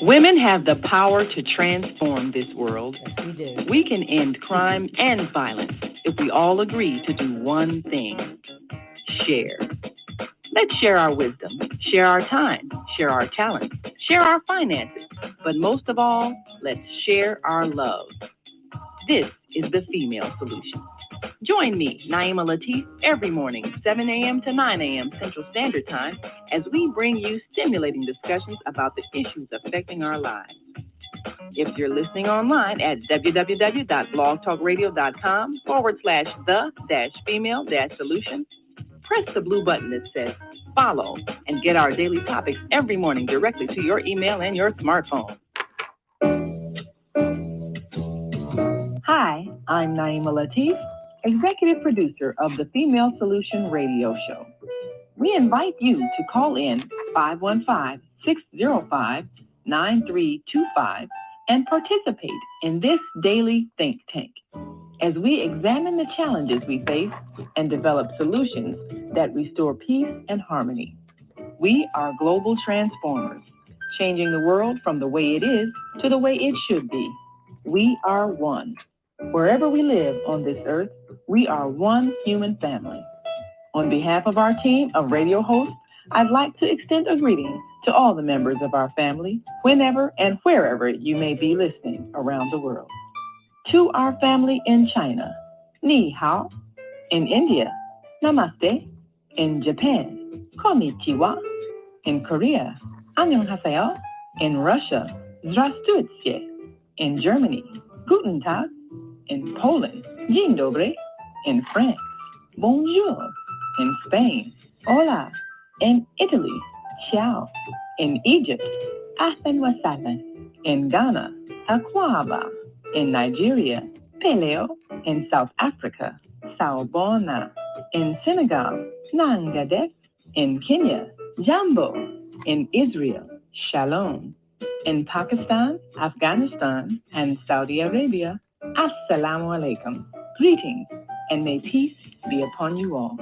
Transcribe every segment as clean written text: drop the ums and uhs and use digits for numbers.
Women have the power to transform this world. Yes, we do. We can end crime and violence if we all agree to do one thing: share. Let's share our wisdom, share our time, share our talents, share our finances, but most of all, let's share our love. This is the female solution. Join me, Naima Latif, every morning, 7 a.m. to 9 a.m. Central Standard Time, as we bring you stimulating discussions about the issues affecting our lives. If you're listening online at www.blogtalkradio.com/the-female-solution, press the blue button that says follow and get our daily topics every morning directly to your email and your smartphone. Hi, I'm Naima Latif, executive producer of the Female Solution Radio Show. We invite you to call in 515-605-9325 and participate in this daily think tank as we examine the challenges we face and develop solutions that restore peace and harmony. We are global transformers, changing the world from the way it is to the way it should be. We are one. Wherever we live on this earth, we are one human family. On behalf of our team of radio hosts, I'd like to extend a greeting to all the members of our family, whenever and wherever you may be listening around the world. To our family in China, Ni Hao. In India, Namaste. In Japan, Konnichiwa. In Korea, Annyeonghaseyo. In Russia, Здравствуйте. In Germany, Guten Tag. In Poland, Dzień dobry. In France, Bonjour. In Spain, Hola. In Italy, Ciao. In Egypt, Ahlan wa sahlan. In Ghana, Akwaba. In Nigeria, Peleo. In South Africa, Sawubona. In Senegal, Nangadek. In Kenya, Jambo. In Israel, Shalom. In Pakistan, Afghanistan, and Saudi Arabia, Assalamu alaikum. Greetings, and may peace be upon you all.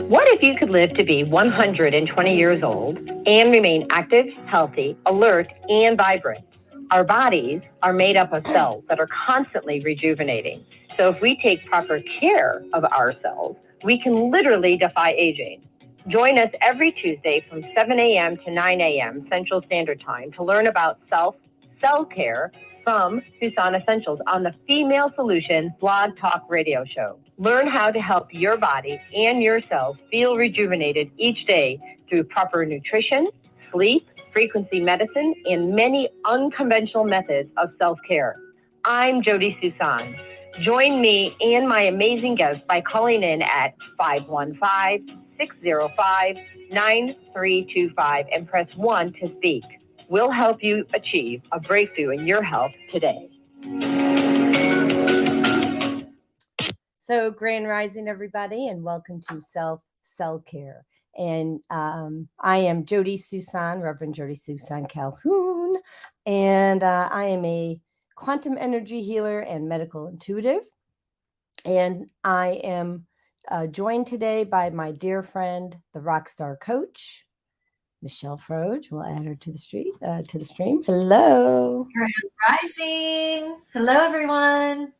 What if you could live to be 120 years old and remain active, healthy, alert, and vibrant? Our bodies are made up of cells that are constantly rejuvenating. So if we take proper care of ourselves, we can literally defy aging. Join us every Tuesday from 7 a.m. to 9 a.m. Central Standard Time to learn about self-care from Susan Essentials on the Female Solution Blog Talk Radio Show. Learn how to help your body and your cells feel rejuvenated each day through proper nutrition, sleep, frequency medicine, and many unconventional methods of self-care. I'm Jodi Suson. Join me and my amazing guests by calling in at 515-605-9325 and press 1 to speak. We'll help you achieve a breakthrough in your health today. So, Grand Rising, everybody, and welcome to Self-Care. And I am Jodi Suson, Reverend Jodi Suson-Calhoun, and I am a quantum energy healer and medical intuitive. And I am joined today by my dear friend, the Rockstar coach, Michelle Froedge. We'll add her to the stream. Hello. Grand Rising. Hello, everyone.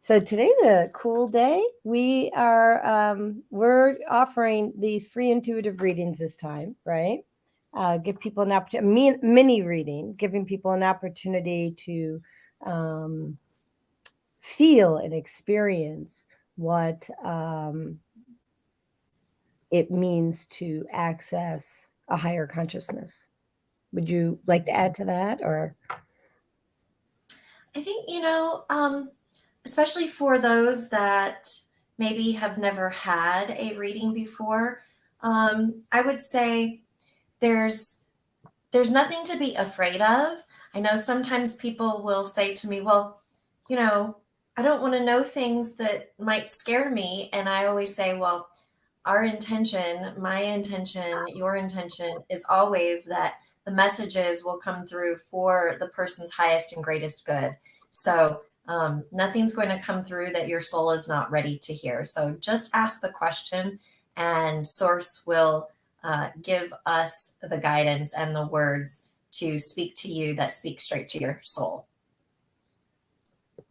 So today's a cool day. We are we're offering these free intuitive readings this time, right? Give people an opportunity, mini reading, giving people an opportunity to feel and experience what it means to access a higher consciousness. Would you like to add to that, or? I think, especially for those that maybe have never had a reading before, I would say there's nothing to be afraid of. I know sometimes people will say to me, well, I don't want to know things that might scare me. And I always say, well, our intention, my intention, your intention is always that the messages will come through for the person's highest and greatest good. So Nothing's going to come through that your soul is not ready to hear. So just ask the question, and Source will give us the guidance and the words to speak to you that speak straight to your soul.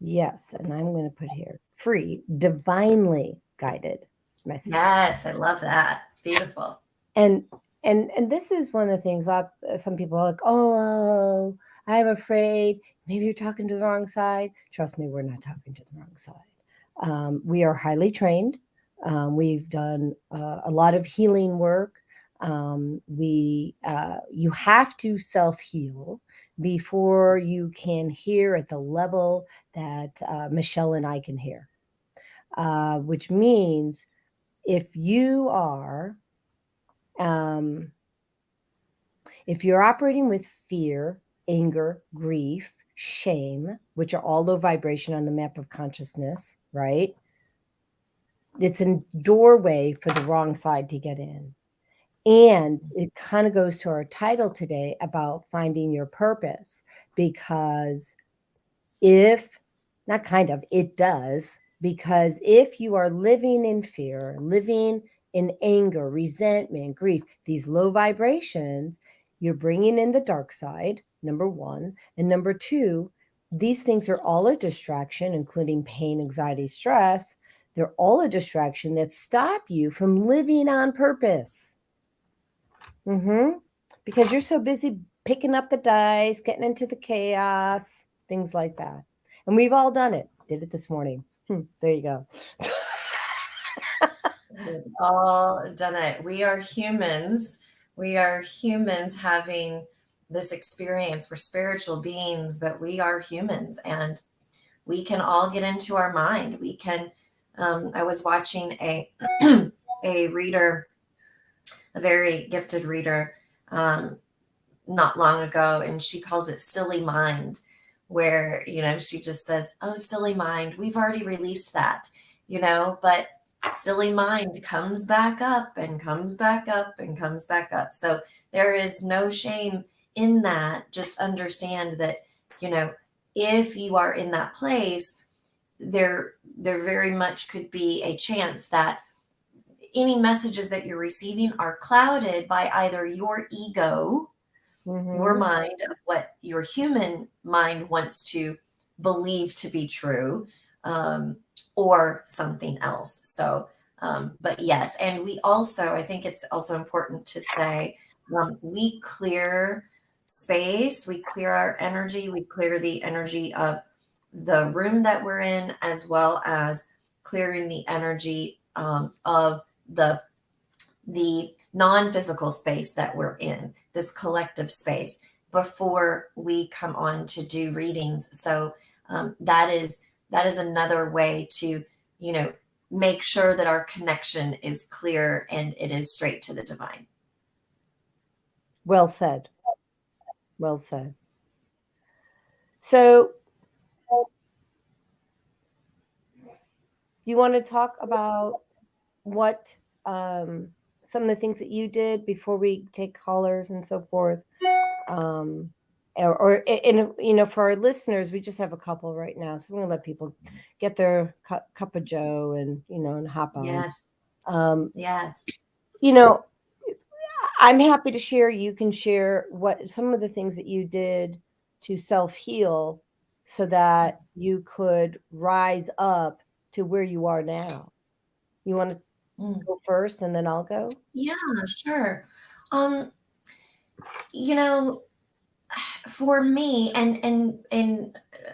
Yes, and I'm going to put here free, divinely guided message. Yes, I love that. Beautiful. And this is one of the things that some people are like, oh, I'm afraid. Maybe you're talking to the wrong side. Trust me, we're not talking to the wrong side. We are highly trained. We've done a lot of healing work. You have to self-heal before you can hear at the level that Michelle and I can hear, which means if you are, if you're operating with fear, anger, grief, shame, which are all low vibration on the map of consciousness, right? It's a doorway for the wrong side to get in. And it kind of goes to our title today about finding your purpose, because it does, because if you are living in fear, living in anger, resentment, grief, these low vibrations, you're bringing in the dark side, number one. And number two, these things are all a distraction, including pain, anxiety, stress. They're all a distraction that stop you from living on purpose. Because you're so busy picking up the dice, getting into the chaos, things like that. And we've all done it. Did it this morning. There you go. We've all done it. We are humans. We are humans having this experience. We're spiritual beings, but we are humans, and we can all get into our mind. We can. I was watching a reader, a very gifted reader, not long ago, and she calls it silly mind, where, she just says, oh, silly mind, we've already released that, but silly mind comes back up and comes back up and comes back up. So there is no shame in that. Just understand that, if you are in that place, there very much could be a chance that any messages that you're receiving are clouded by either your ego, your mind, of what your human mind wants to believe to be true, or something else. So, but yes. And we also, I think it's also important to say, we clear space, we clear our energy, we clear the energy of the room that we're in, as well as clearing the energy of the non-physical space that we're in, this collective space, before we come on to do readings. So that is another way to, make sure that our connection is clear and it is straight to the divine. Well said. Well said. So you want to talk about what some of the things that you did before we take callers and so forth, for our listeners, we just have a couple right now, so we're gonna let people get their cup of joe and and hop on. Yes. Yes. I'm happy to share. You can share what some of the things that you did to self-heal so that you could rise up to where you are now. You want to go first and then I'll go? Yeah, sure. For me, and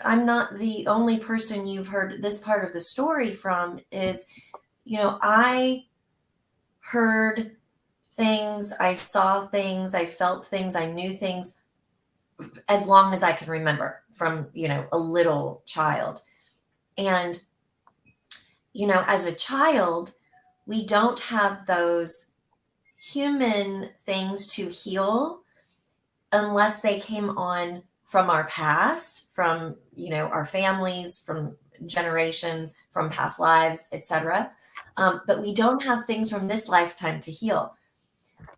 I'm not the only person you've heard this part of the story from, is, I heard things, I saw things, I felt things, I knew things as long as I can remember, from, a little child. And, as a child, we don't have those human things to heal unless they came on from our past, from, our families, from generations, from past lives, etc. But we don't have things from this lifetime to heal.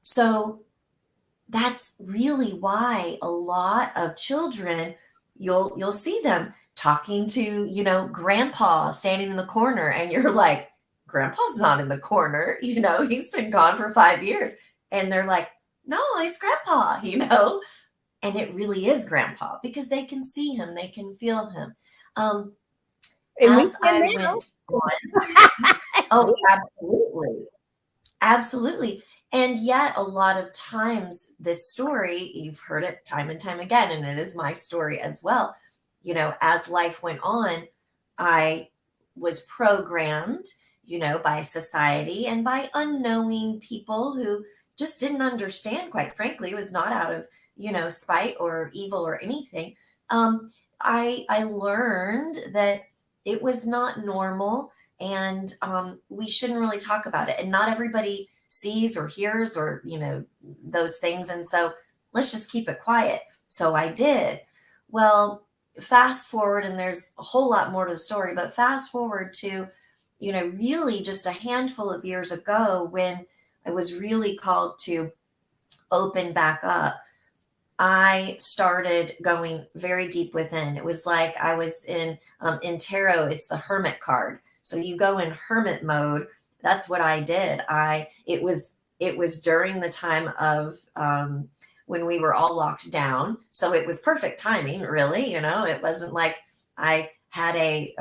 So that's really why a lot of children, you'll see them, talking to, grandpa standing in the corner, and you're like, grandpa's not in the corner, he's been gone for 5 years. And they're like, no, it's grandpa, and it really is grandpa because they can see him, they can feel him. And we As can I now. went on, oh, absolutely. Absolutely. And yet, a lot of times, this story, you've heard it time and time again, and it is my story as well. As life went on, I was programmed, by society and by unknowing people who just didn't understand, quite frankly. It was not out of, spite or evil or anything. I learned that it was not normal, and we shouldn't really talk about it. And not everybody sees or hears or those things, and so let's just keep it quiet. So I did. Well, fast forward, and there's a whole lot more to the story, but fast forward to really just a handful of years ago, when I was really called to open back up. I started going very deep within. It was like I was in tarot, it's the hermit card. So you go in hermit mode. That's what I did. It was during the time of when we were all locked down. So it was perfect timing, really. It wasn't like I had a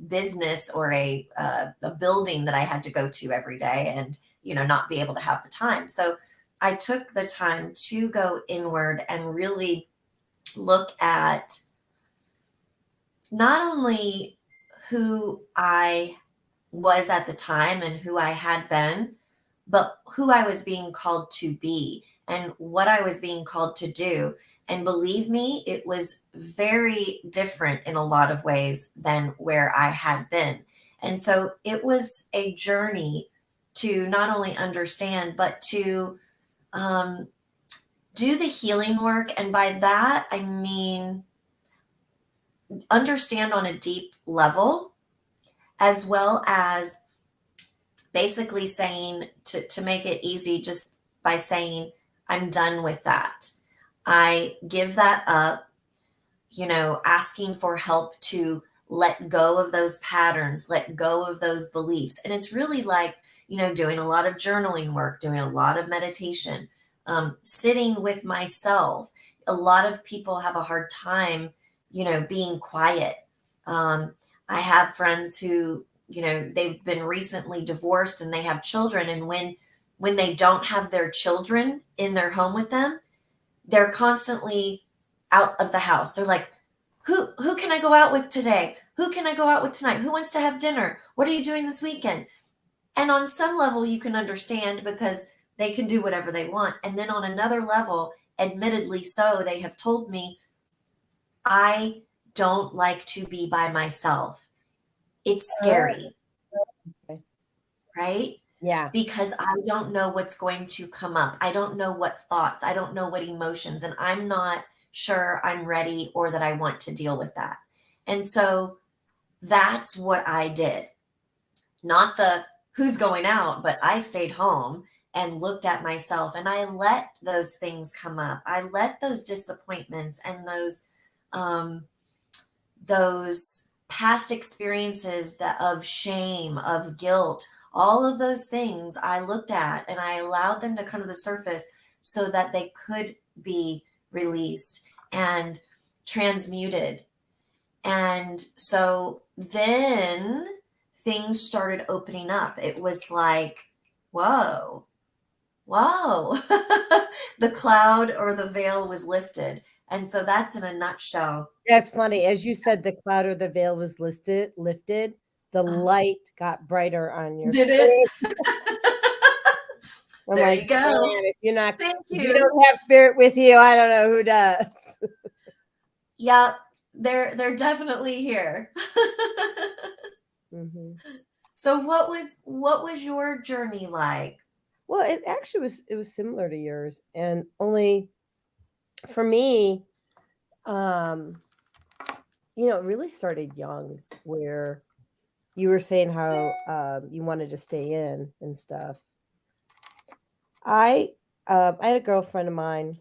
business or a building that I had to go to every day and not be able to have the time. So I took the time to go inward and really look at not only who I was at the time and who I had been, but who I was being called to be and what I was being called to do. And believe me, it was very different in a lot of ways than where I had been. And so it was a journey to not only understand, but to do the healing work. And by that, I mean, understand on a deep level, as well as basically saying, to make it easy, just by saying, I'm done with that. I give that up, asking for help to let go of those patterns, let go of those beliefs. And it's really like, doing a lot of journaling work, doing a lot of meditation, sitting with myself. A lot of people have a hard time, being quiet. I have friends who, they've been recently divorced and they have children. And when they don't have their children in their home with them, they're constantly out of the house. They're like, who can I go out with today? Who can I go out with tonight? Who wants to have dinner? What are you doing this weekend? And on some level, you can understand because they can do whatever they want. And then on another level, admittedly so, they have told me, I don't like to be by myself. It's scary. Okay. Right? Yeah. Because I don't know what's going to come up. I don't know what thoughts, I don't know what emotions, and I'm not sure I'm ready or that I want to deal with that. And so that's what I did. Not the who's going out, but I stayed home and looked at myself, and I let those things come up. I let those disappointments and those past experiences of shame, of guilt, all of those things I looked at, and I allowed them to come to the surface so that they could be released and transmuted. And so then things started opening up. It was like, whoa, the cloud or the veil was lifted. And so that's in a nutshell. That's funny. As you said, the cloud or the veil was lifted. The light got brighter on your Did screen. it? There you go. Man, if Thank you don't have spirit with you, I don't know who does. Yeah, they're definitely here. Mm-hmm. So what was your journey like? Well, it actually was similar to yours, and only for me, it really started young, where you were saying how you wanted to stay in and stuff. I had a girlfriend of mine,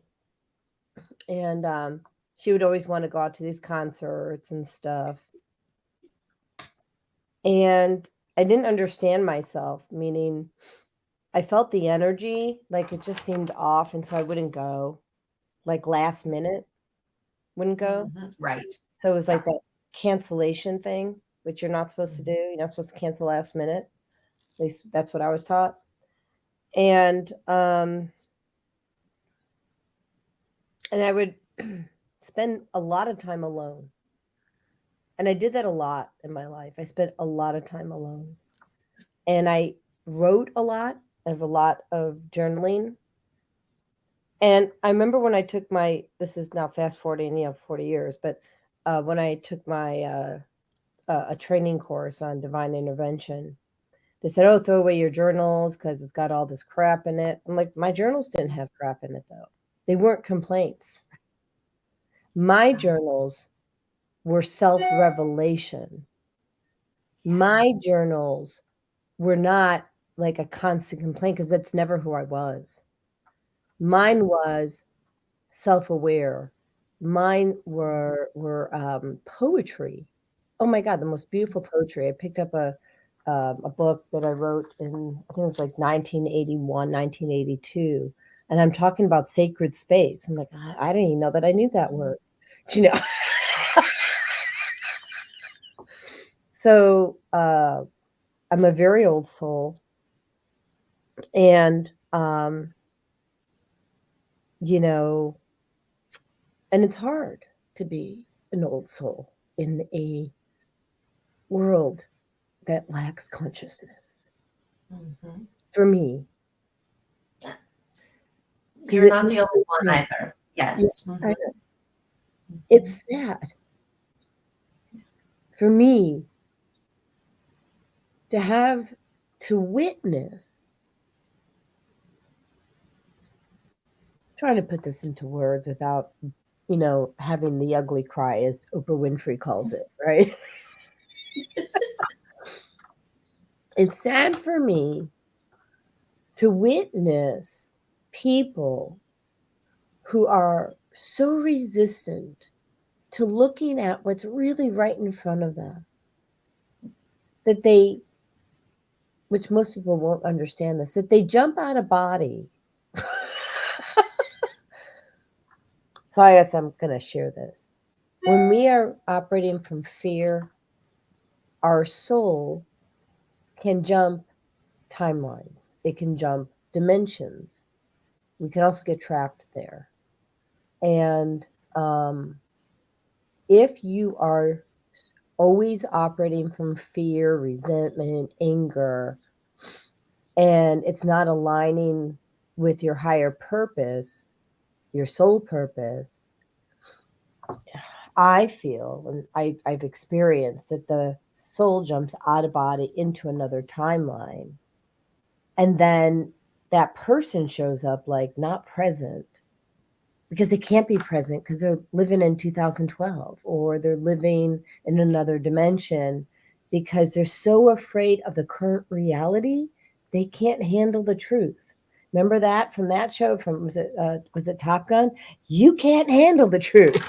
and she would always want to go out to these concerts and stuff. And I didn't understand myself, meaning I felt the energy, like it just seemed off. And so I wouldn't go, like last minute, wouldn't go. Right. So it was like that cancellation thing, which you're not supposed to do. You're not supposed to cancel last minute. At least that's what I was taught. And I would spend a lot of time alone. And I did that a lot in my life. I spent a lot of time alone. And I wrote a lot. I have a lot of journaling. And I remember when I took this is now fast forwarding, 40 years, but when I took my a training course on divine intervention, they said, oh, throw away your journals because it's got all this crap in it. I'm like, my journals didn't have crap in it, though. They weren't complaints. My journals were self-revelation. My journals were not like a constant complaint because that's never who I was. Mine was self-aware. Mine were poetry. Oh my God, the most beautiful poetry. I picked up a book that I wrote in, I think it was like 1981, 1982. And I'm talking about sacred space. I'm like, I didn't even know that I knew that word. So I'm a very old soul. And, and it's hard to be an old soul in a world that lacks consciousness. For me. You're not the only one either. Yes. I know. It's sad for me to witness. Trying to put this into words without, having the ugly cry, as Oprah Winfrey calls it, right? It's sad for me to witness people who are so resistant to looking at what's really right in front of them that which most people won't understand this, that they jump out of body. So I guess I'm going to share this. When we are operating from fear, our soul can jump timelines. It can jump dimensions. We can also get trapped there. And if you are always operating from fear, resentment, anger, and it's not aligning with your higher purpose, your soul purpose, I feel, and I've experienced that the soul jumps out of body into another timeline. And then that person shows up like not present because they can't be present because they're living in 2012 or they're living in another dimension because they're so afraid of the current reality, they can't handle the truth. Remember that from that show was it Top Gun? You can't handle the truth.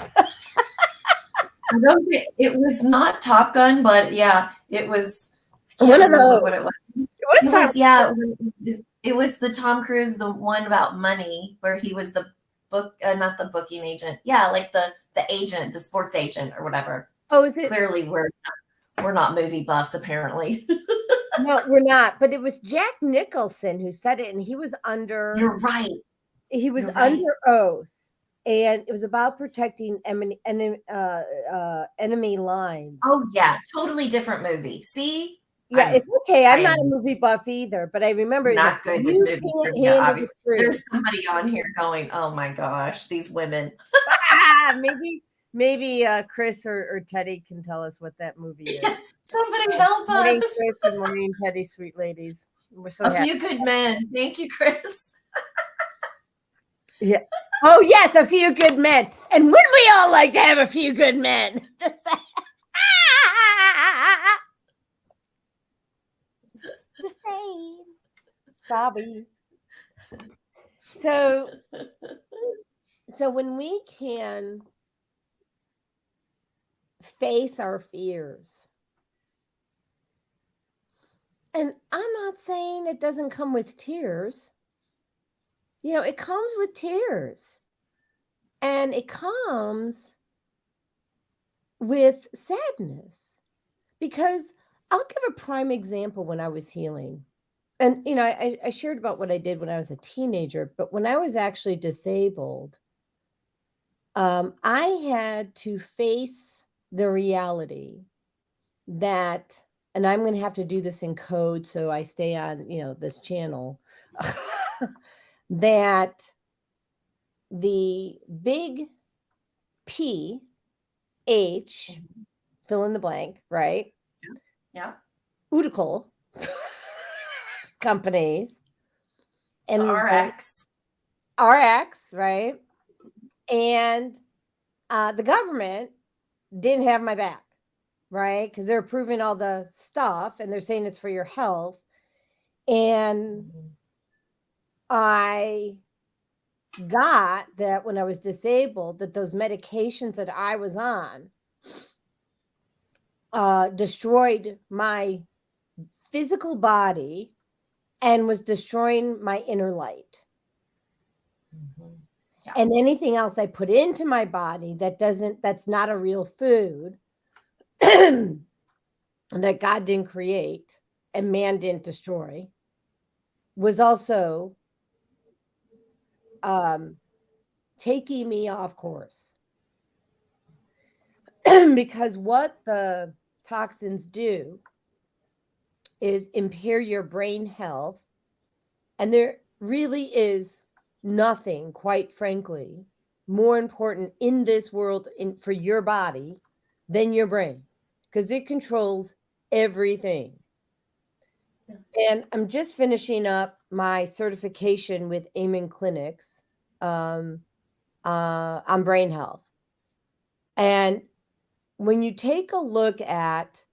It was not Top Gun, but yeah, it was one of those. What it was. It was the Tom Cruise, the one about money, where he was the not the booking agent. Yeah, like the agent, the sports agent or whatever. Oh, is it? Clearly, we're not movie buffs, apparently. No, we're not. But it was Jack Nicholson who said it, and he was under. You're right. He was under oath, and it was about protecting enemy lines. Oh yeah, totally different movie. See. Yeah, it's okay. I'm not a movie buff either, but I remember not good with movies. Yeah, obviously, there's somebody on here going, "Oh my gosh, these women." Maybe Chris or Teddy can tell us what that movie is. Somebody help morning, us. Chris, and morning, Teddy, sweet ladies. We're so happy. Few Good Men. Thank you, Chris. Yeah. Oh yes, A Few Good Men. And wouldn't we all like to have a few good men? Just say. The same. Sorry. So when we can face our fears. And I'm not saying it doesn't come with tears. You know, it comes with tears. And it comes with sadness. Because I'll give a prime example when I was healing. And, you know, I shared about what I did when I was a teenager, but when I was actually disabled, I had to face the reality that, and I'm going to have to do this in code so I stay on, you know, this channel, that the big P, H, fill in the blank, right? Yeah. Utical companies and The RX. RX, right? And the government didn't have my back, right? Because they're approving all the stuff and they're saying it's for your health. And I got that when I was disabled, that those medications that I was on destroyed my physical body and was destroying my inner light. Yeah. And anything else I put into my body that's not a real food that God didn't create and man didn't destroy was also taking me off course. Because what the toxins do is impair your brain health. And there really is nothing, quite frankly, more important in this world for your body than your brain, because it controls everything. Yeah. And I'm just finishing up my certification with Amen Clinics on brain health. And when you take a look at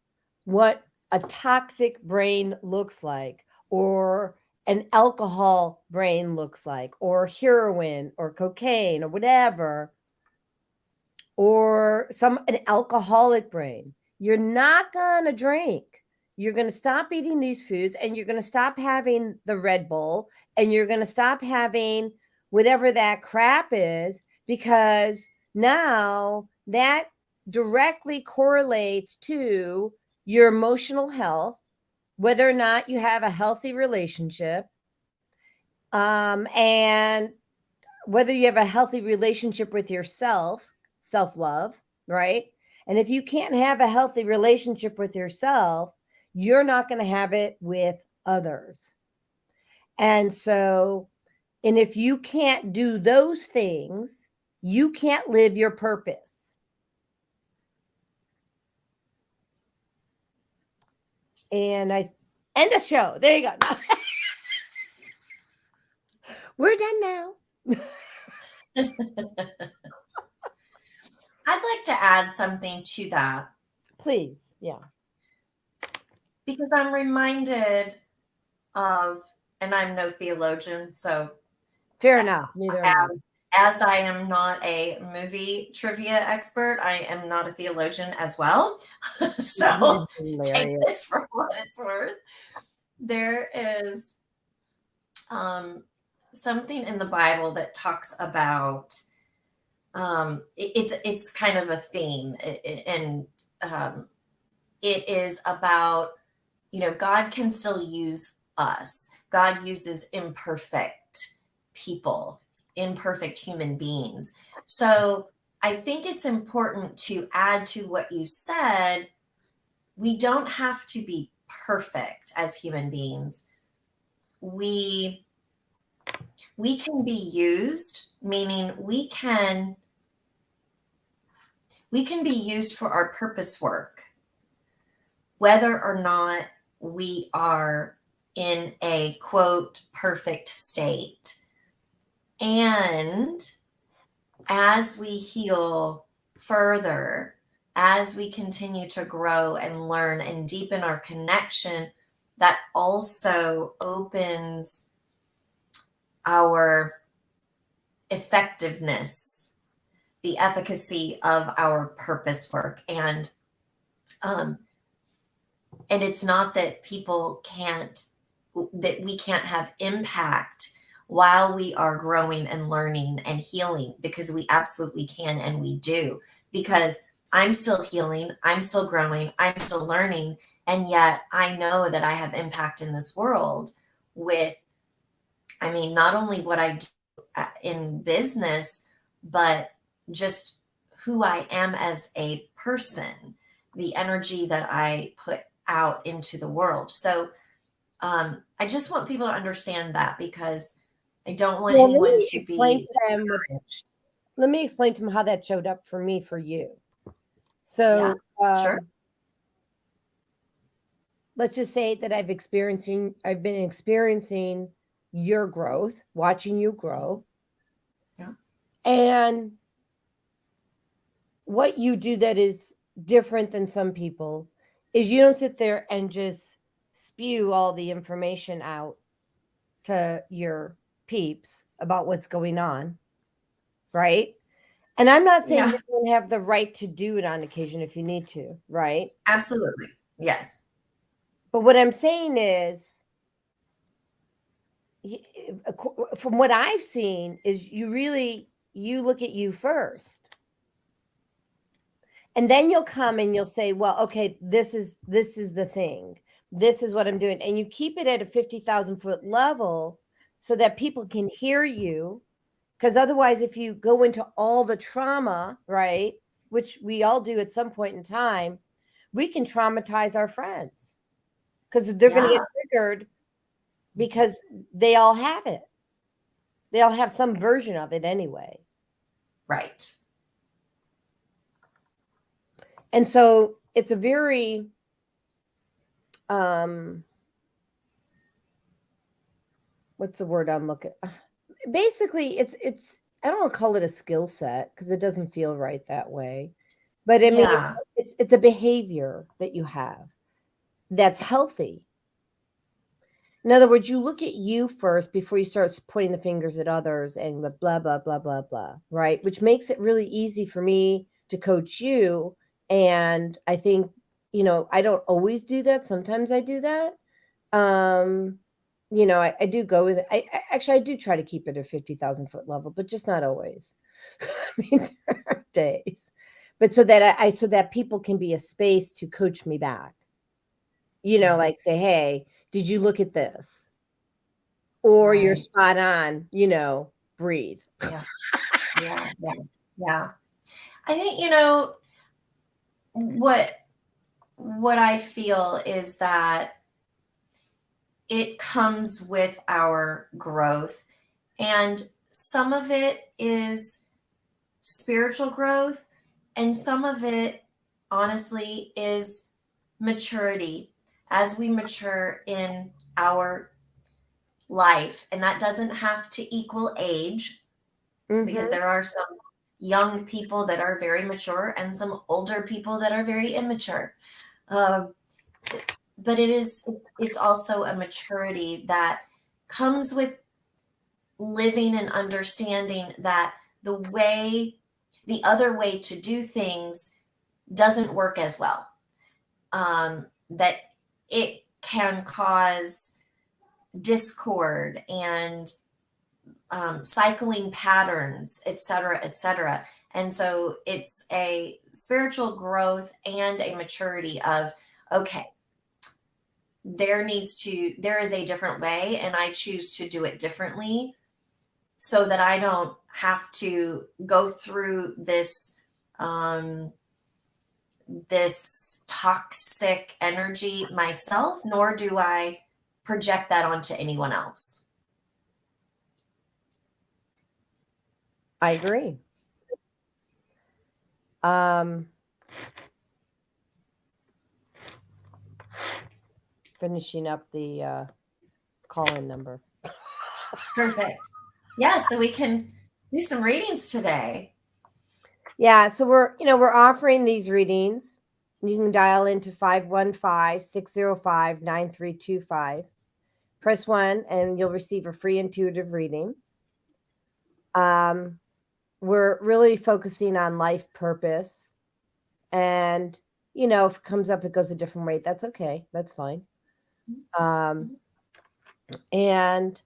what a toxic brain looks like, or an alcohol brain looks like, or heroin or cocaine or whatever, or an alcoholic brain, you're not going to drink. You're going to stop eating these foods, and you're going to stop having the Red Bull, and you're going to stop having whatever that crap is, because now that directly correlates to your emotional health, whether or not you have a healthy relationship, and whether you have a healthy relationship with yourself, self-love, right? And if you can't have a healthy relationship with yourself, you're not going to have it with others. And so, and if you can't do those things, you can't live your purpose. And I end the show. There you go. We're done now. I'd like to add something to that. Please. Yeah. Because I'm reminded of, and I'm no theologian, so fair enough. Neither am I. As I am not a movie trivia expert, I am not a theologian as well. So take this for what it's worth. There is something in the Bible that talks about, it's kind of a theme, and it is about, you know, God can still use us. God uses imperfect people, imperfect human beings. So I think it's important to add to what you said. We don't have to be perfect as human beings. We can be used, meaning we can be used for our purpose work, whether or not we are in a quote perfect state. And as we heal further, as we continue to grow and learn and deepen our connection, that also opens our effectiveness, the efficacy of our purpose work. And Um, and it's not that that we can't have impact while we are growing and learning and healing, because we absolutely can, and we do, because I'm still healing, I'm still growing, I'm still learning, and yet I know that I have impact in this world with, I mean, not only what I do in business, but just who I am as a person, the energy that I put out into the world. So I just want people to understand that, because I don't want Well, anyone to be discouraged. let me explain to them how that showed up for me, for you. Yeah, So sure. let's just say that I've been experiencing your growth, watching you grow. Yeah. And what you do that is different than some people is you don't sit there and just spew all the information out to your peeps about what's going on, right? And I'm not saying Yeah, you don't have the right to do it on occasion if you need to, right? absolutely. Yes. But what I'm saying is, from what I've seen, is you look at you first. And then you'll come and you'll say, well, okay, this is the thing. This is what I'm doing. And you keep it at a 50,000-foot level so that people can hear you. Because otherwise, if you go into all the trauma, right, which we all do at some point in time, we can traumatize our friends because they're going to Yeah. get triggered because they all have it. They all have some version of it anyway. Right. And so it's a very what's the word I'm looking? Basically, it's I don't want to call it a skill set because it doesn't feel right that way. But I mean, Yeah. it's a behavior that you have that's healthy. In other words, you look at you first before you start pointing the fingers at others and the blah, blah, blah, blah, blah, right? Which makes it really easy for me to coach you. And I think, I don't always do that. Sometimes I do that. I do go with it. I do try to keep it at 50,000-foot level, but just not always. I mean, there are days. But so that people can be a space to coach me back. Like say, hey, did you look at this? Or you're Right. spot on, breathe. Yeah. Yeah. Yeah. Yeah. I think, what I feel is that it comes with our growth, and some of it is spiritual growth, and some of it honestly is maturity as we mature in our life. And that doesn't have to equal age, because there are some young people that are very mature and some older people that are very immature. But it's also a maturity that comes with living and understanding that the other way to do things doesn't work as well. That it can cause discord and cycling patterns, et cetera, et cetera. And so it's a spiritual growth and a maturity of, okay, there is a different way, and I choose to do it differently so that I don't have to go through this toxic energy myself, nor do I project that onto anyone else. I agree. Finishing up the call-in number. Perfect. Yeah, so we can do some readings today. Yeah, so we're offering these readings. You can dial into 515-605-9325. Press 1 and you'll receive a free intuitive reading. We're really focusing on life purpose and if it comes up, it goes a different way. That's okay. That's fine. Um, and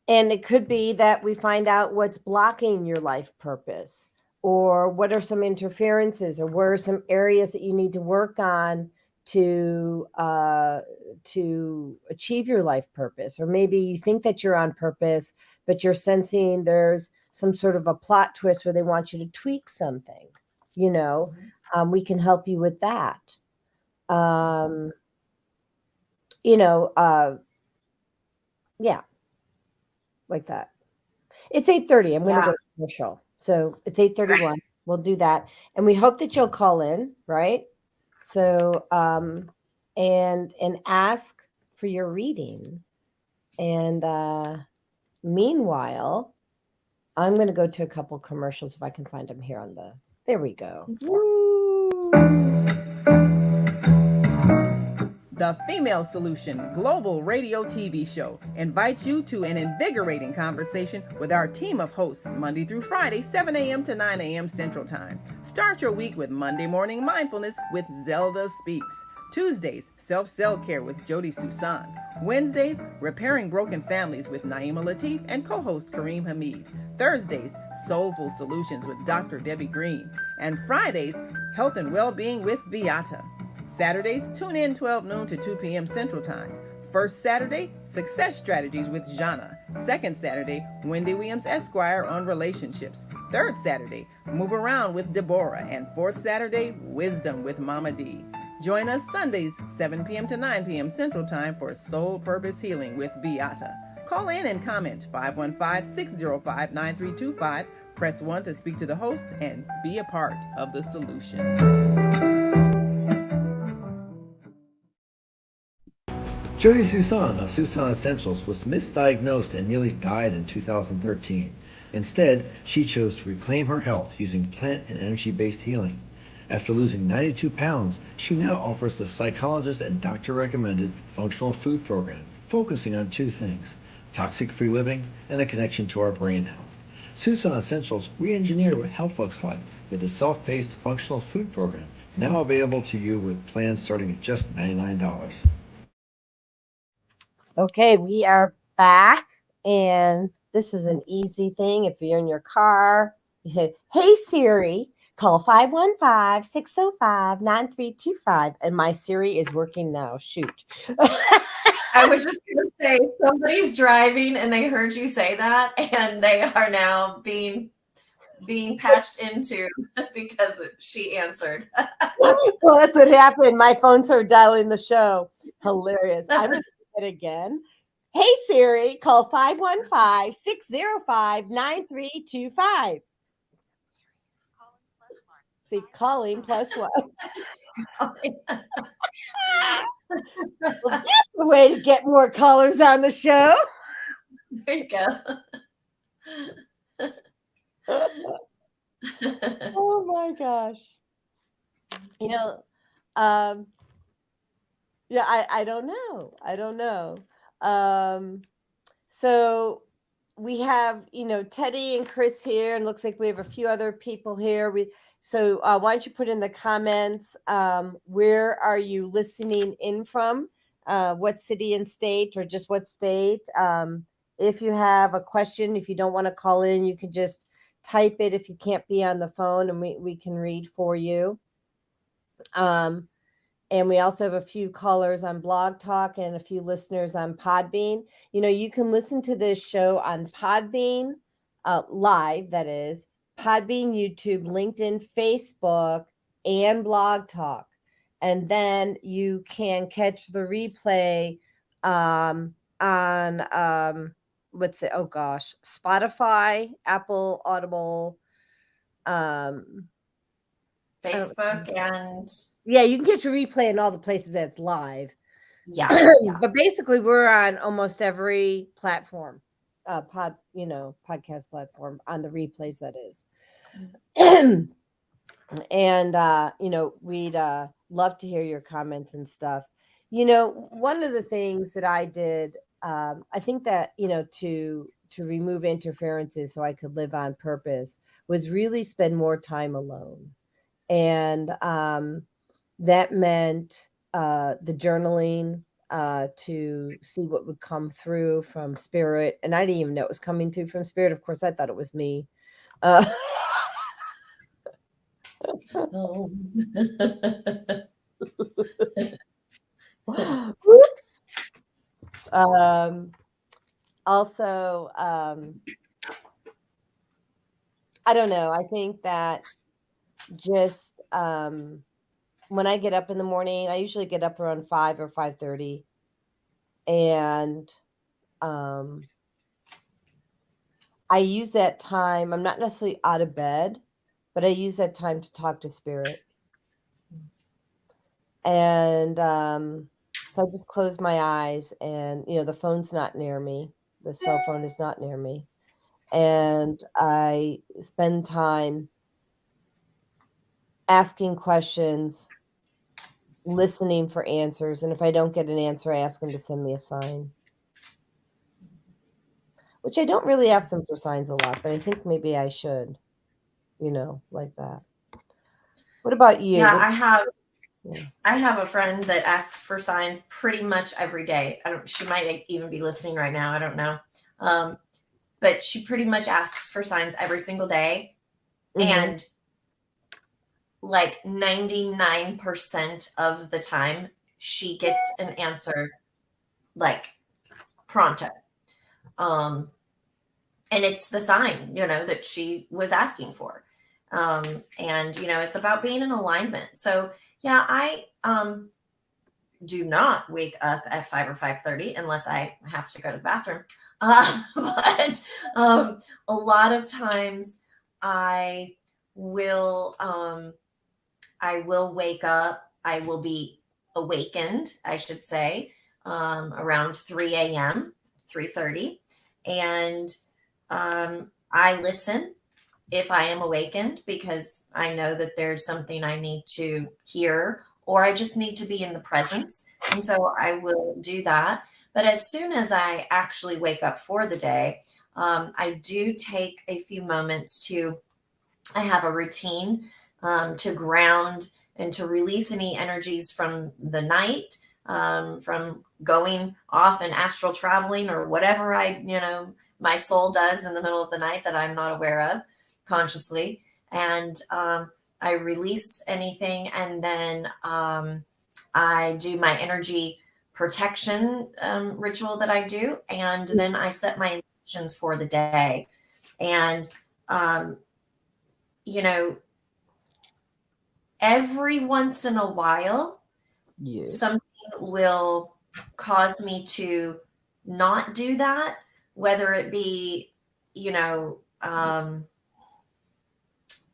it could be that we find out what's blocking your life purpose, or what are some interferences, or where are some areas that you need to work on to achieve your life purpose. Or maybe you think that you're on purpose, but you're sensing there's some sort of a plot twist where they want you to tweak something. We can help you with that. Yeah, like that. It's 8:30. I'm going to Yeah. go to commercial. So it's 8:31. We'll do that. And we hope that you'll call in, right? So, and ask for your reading. And meanwhile, I'm going to go to a couple commercials if I can find them here on the, there we go. Woo! The Female Solution Global Radio TV Show invites you to an invigorating conversation with our team of hosts Monday through Friday, 7 a.m. to 9 a.m. Central Time. Start your week with Monday Morning Mindfulness with Zelda Speaks. Tuesdays, Self-Cell Care with Jodi Suson. Wednesdays, Repairing Broken Families with Naima Latif and co-host Kareem Hamid. Thursdays, Soulful Solutions with Dr. Debbie Green. And Fridays, Health and Wellbeing with Beata. Saturdays, tune in 12 noon to 2 p.m. Central Time. First Saturday, Success Strategies with Jana. Second Saturday, Wendy Williams Esquire on relationships. Third Saturday, Move Around with Deborah. And fourth Saturday, Wisdom with Mama D. Join us Sundays, 7 p.m. to 9 p.m. Central Time for Soul Purpose Healing with Beata. Call in and comment 515-605-9325. Press 1 to speak to the host and be a part of the solution. Jodi Suson of Suson Essentials was misdiagnosed and nearly died in 2013. Instead, she chose to reclaim her health using plant and energy-based healing. After losing 92 pounds, she now offers the psychologist and doctor-recommended functional food program, focusing on two things: toxic-free living and a connection to our brain health. Suson Essentials re-engineered what health looks like with a self-paced functional food program, now available to you with plans starting at just $99. Okay, we are back, and this is an easy thing. If you're in your car, you say, "Hey Siri, call 515-605-9325," and my Siri is working now. Shoot. I was just going to say, somebody's driving and they heard you say that, and they are now being patched into because she answered. Well, that's what happened. My phone started dialing the show. Hilarious. I'm going to do it again. Hey Siri, call 515-605-9325. See, calling plus one. Well, that's a way to get more callers on the show. There you go. Oh my gosh. Yeah, I don't know. So we have, Teddy and Chris here, and looks like we have a few other people here. So why don't you put in the comments, where are you listening in from? What city and state, or just what state? If you have a question, if you don't want to call in, you can just type it if you can't be on the phone, and we can read for you. And we also have a few callers on Blog Talk and a few listeners on Podbean. You can listen to this show on Podbean live, that is, Podbean, YouTube, LinkedIn, Facebook, and Blog Talk. And then you can catch the replay on Spotify, Apple, Audible, Facebook, and yeah, you can get your replay in all the places that's live. Yeah. But basically, we're on almost every platform, podcast platform on the replays, that is. And we'd love to hear your comments and stuff. One of the things that I did, I think that to remove interferences so I could live on purpose, was really spend more time alone. And that meant the journaling to see what would come through from spirit. And I didn't even know it was coming through from spirit. Of course, I thought it was me. Oh. Whoops. Also, I don't know. I think that just when I get up in the morning, I usually get up around 5 or 5:30, and I use that time. I'm not necessarily out of bed, but I use that time to talk to spirit. And so I just close my eyes, and the phone's not near me. The cell phone is not near me. And I spend time asking questions, listening for answers. And if I don't get an answer, I ask them to send me a sign. Which I don't really ask them for signs a lot, but I think maybe I should, like that. What about you? Yeah, Yeah. I have a friend that asks for signs pretty much every day. She might even be listening right now. I don't know. But she pretty much asks for signs every single day. Mhm. And like 99% of the time, she gets an answer like pronto. And it's the sign, that she was asking for. And, it's about being in alignment. So, yeah, I do not wake up at 5 or 5:30 unless I have to go to the bathroom. But a lot of times I will wake up. I will be awakened, I should say, around 3 a.m., 3:30. And I listen if I am awakened because I know that there's something I need to hear or I just need to be in the presence. And so I will do that. But as soon as I actually wake up for the day, I do take a few moments I have a routine to ground and to release any energies from the night, from going off and astral traveling or whatever my soul does in the middle of the night that I'm not aware of consciously. And I release anything, and then I do my energy protection ritual that I do, and then I set my intentions for the day. And every once in a while, something will cause me to not do that, whether it be,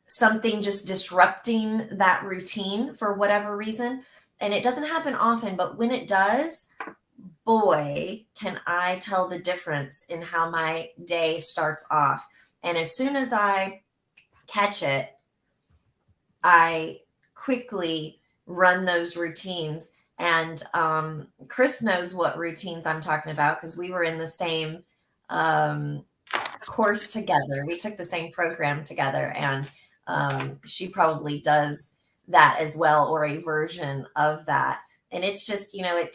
something just disrupting that routine for whatever reason. And it doesn't happen often, but when it does, boy, can I tell the difference in how my day starts off. And as soon as I catch it, I quickly run those routines. And Chris knows what routines I'm talking about because we were in the same course together. We took the same program together, and she probably does that as well, or a version of that. And it's just, it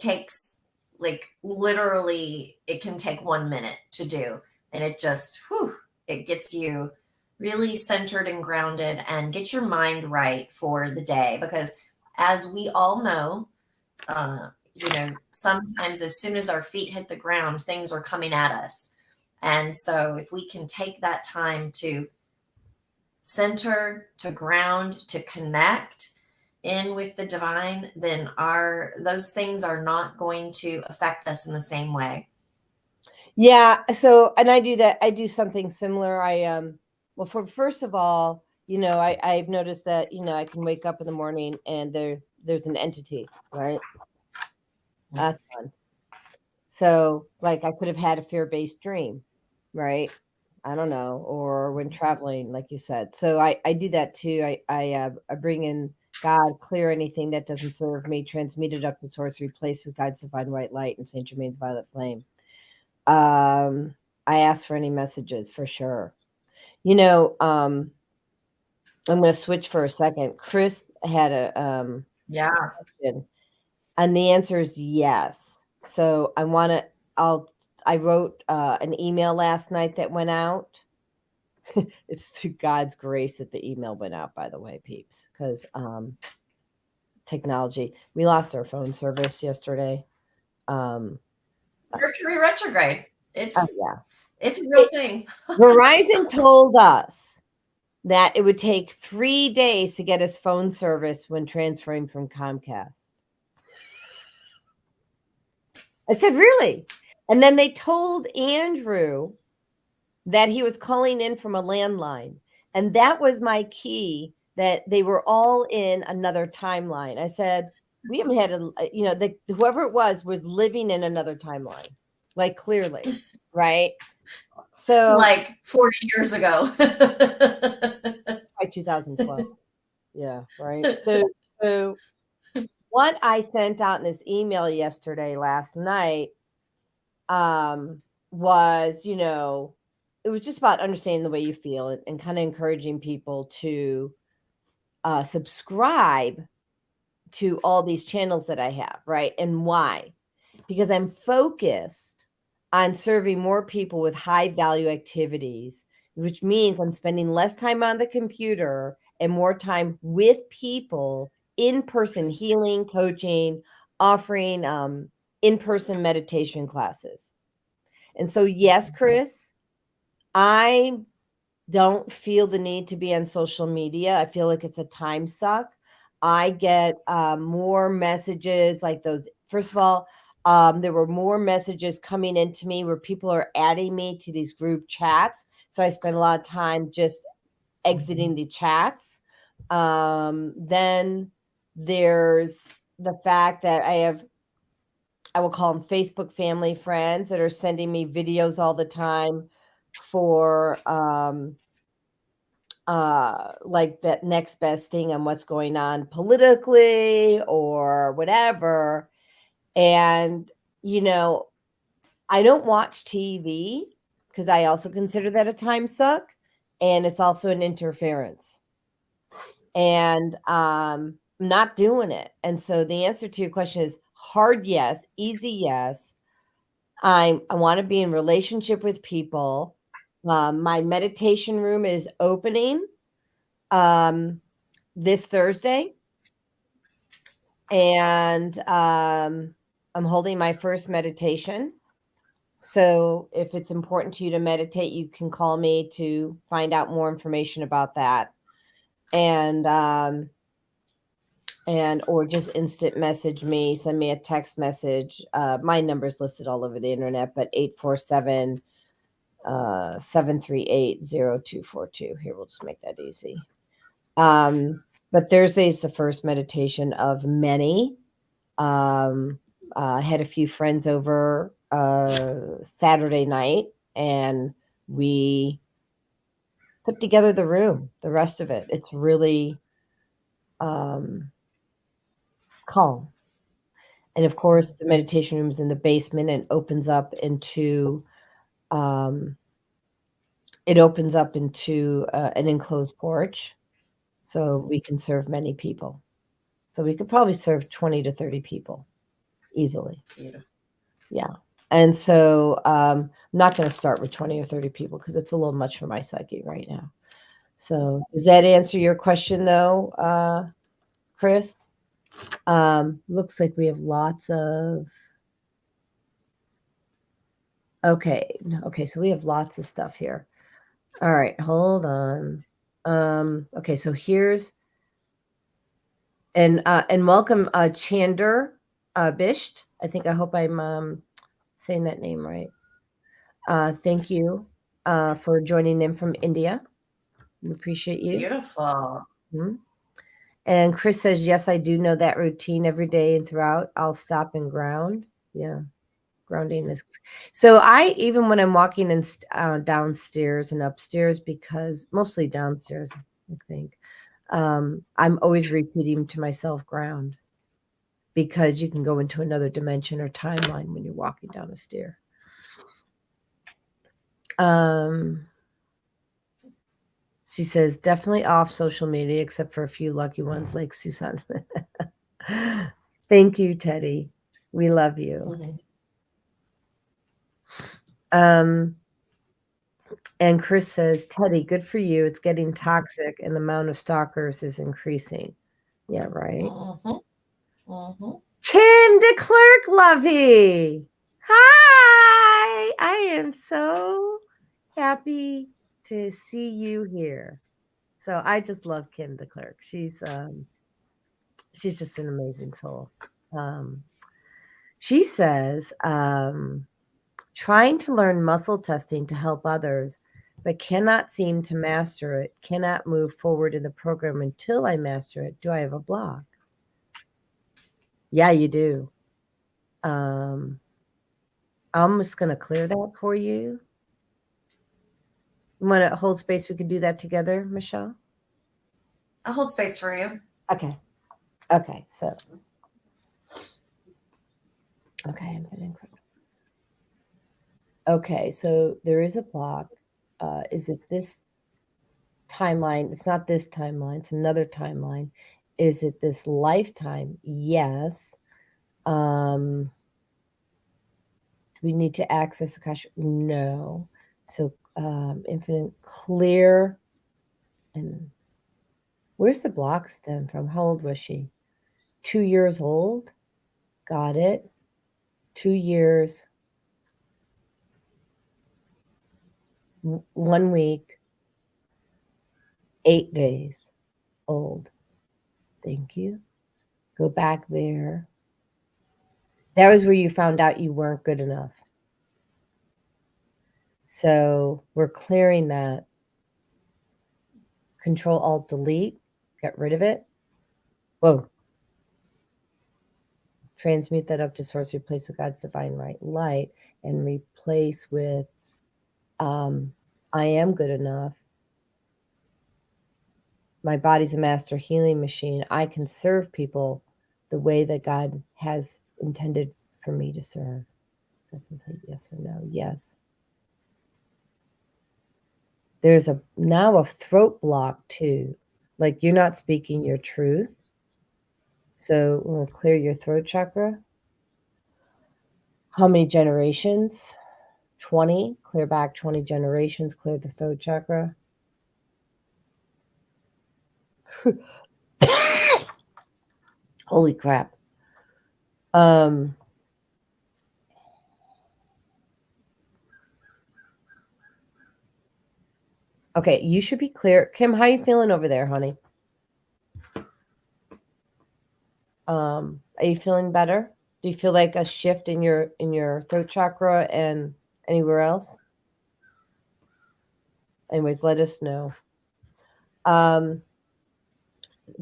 takes like literally, it can take 1 minute to do. And it just, it gets you really centered and grounded and get your mind right for the day. Because as we all know, sometimes as soon as our feet hit the ground, things are coming at us. And so if we can take that time to center, to ground, to connect in with the divine, then those things are not going to affect us in the same way. Yeah. So, and I do that. I do something similar. Well, first of all, I've noticed that, I can wake up in the morning and there's an entity, right? That's fun. So, like, I could have had a fear-based dream, right? I don't know, or when traveling, like you said. So I do that too. I bring in God, clear anything that doesn't serve me, transmute it up to source, replace with God's divine white light and Saint Germain's violet flame. I ask for any messages for sure. I'm going to switch for a second. Chris had a Yeah. question, and the answer is yes. So I wrote an email last night that went out. It's to God's grace that the email went out, by the way, peeps, because technology. We lost our phone service yesterday. Mercury retrograde. It's a real thing. Verizon told us that it would take 3 days to get us phone service when transferring from Comcast. I said, really? And then they told Andrew that he was calling in from a landline. And that was my key, that they were all in another timeline. I said, we haven't had whoever it was living in another timeline, like clearly, right? So like 40 years ago. by 2012. Yeah, right. So what I sent out in this email last night was, it was just about understanding the way you feel and kind of encouraging people to subscribe to all these channels that I have, right? And why? Because I'm focused on serving more people with high value activities, which means I'm spending less time on the computer and more time with people, in-person healing, coaching, offering in-person meditation classes. And so, yes, Chris, I don't feel the need to be on social media. I feel like it's a time suck. I get more messages like those. First of all, there were more messages coming into me where people are adding me to these group chats. So I spend a lot of time just exiting the chats. Then there's the fact that I will call them Facebook family friends that are sending me videos all the time for like that next best thing on what's going on politically or whatever. And, I don't watch TV because I also consider that a time suck, and it's also an interference. And I'm not doing it. And so the answer to your question is hard yes, easy yes. I want to be in relationship with people. My meditation room is opening this Thursday, and I'm holding my first meditation. So if it's important to you to meditate, you can call me to find out more information about that. And or just instant message me, send me a text message. My number's listed all over the internet, but 847 738-0242. Here, we'll just make that easy. But Thursday's the first meditation of many. I had a few friends over Saturday night, and we put together the room, the rest of it. It's really calm. And of course, the meditation room is in the basement and opens up into an enclosed porch, so we can serve many people. So we could probably serve 20 to 30 people easily. Yeah. And so I'm not going to start with 20 or 30 people because it's a little much for my psyche right now. So does that answer your question though, Chris? Looks like we have lots of. Okay, so we have lots of stuff here. All right, hold on. Okay, so here's and welcome Chander Bisht. I hope I'm saying that name right. Thank you for joining in from India. We appreciate you. Beautiful. Mm-hmm. And Chris says, yes, I do know that routine every day and throughout. I'll stop and ground. Yeah. Grounding is so even when I'm walking in downstairs and upstairs, because mostly downstairs, I think, I'm always repeating to myself ground, because you can go into another dimension or timeline when you're walking down a stair. She says, definitely off social media, except for a few lucky ones like Susan. Thank you, Teddy. We love you. And Chris says, Teddy, good for you. It's getting toxic and the amount of stalkers is increasing. Yeah, right. Kim DeClerk, lovey. Hi. I am so happy to see you here. So I just love Kim DeClerk. She's just an amazing soul. She says, trying to learn muscle testing to help others, but cannot seem to master it, cannot move forward in the program until I master it. Do I have a block? Yeah, you do. I'm just going to clear that for you. You want to hold space? We can do that together, Michelle? I'll hold space for you. Okay, so. Okay, I'm getting incredible. Okay, so there is a block. Is it this timeline? It's not this timeline. It's another timeline. Is it this lifetime? Yes. Do we need to access Akash? No. So infinite clear. And where's the block stem from? How old was she? 2 years old. Got it. 2 years. 1 week. 8 days old. Thank you. Go back there. That was where you found out you weren't good enough. So we're clearing that. Control Alt Delete. Get rid of it. Whoa. Transmute that up to source. Replace with God's divine right light. And replace with I am good enough. My body's a master healing machine. I can serve people the way that God has intended for me to serve. So complete yes or no? Yes. There's now a throat block too. Like you're not speaking your truth. So we'll clear your throat chakra. How many generations? 20. Clear back 20 generations. Clear the throat chakra. Holy crap. Okay, you should be clear. Kim, how you feeling over there, honey? Are you feeling better? Do you feel like a shift in your throat chakra and anywhere else? Anyways, let us know.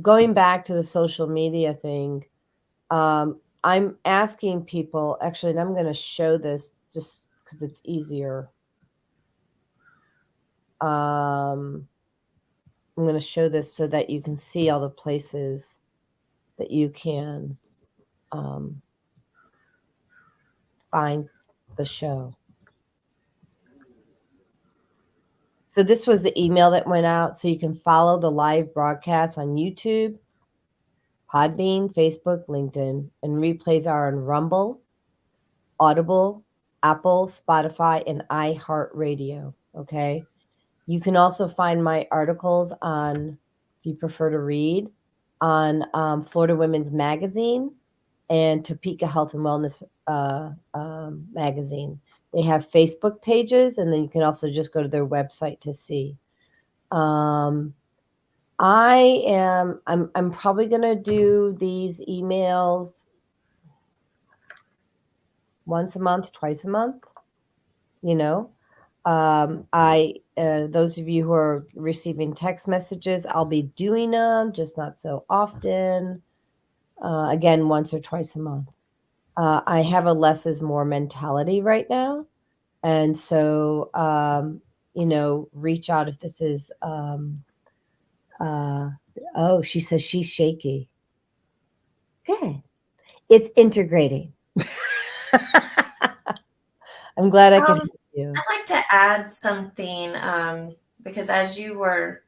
Going back to the social media thing, I'm asking people, actually, and I'm going to show this just because it's easier. I'm going to show this so that you can see all the places that you can find the show. So this was the email that went out. So you can follow the live broadcast on YouTube, Podbean, Facebook, LinkedIn, and replays are on Rumble, Audible, Apple, Spotify, and iHeartRadio. Okay. You can also find my articles on, if you prefer to read, on Florida Women's Magazine and Topeka Health and Wellness Magazine. They have Facebook pages, and then you can also just go to their website to see. I'm probably going to do these emails once a month, twice a month, you know. Those of you who are receiving text messages, I'll be doing them, just not so often. Again, once or twice a month. I have a less is more mentality right now. And so, reach out if this is, she says she's shaky. Good. It's integrating. I'm glad I could help you. I'd like to add something because as you were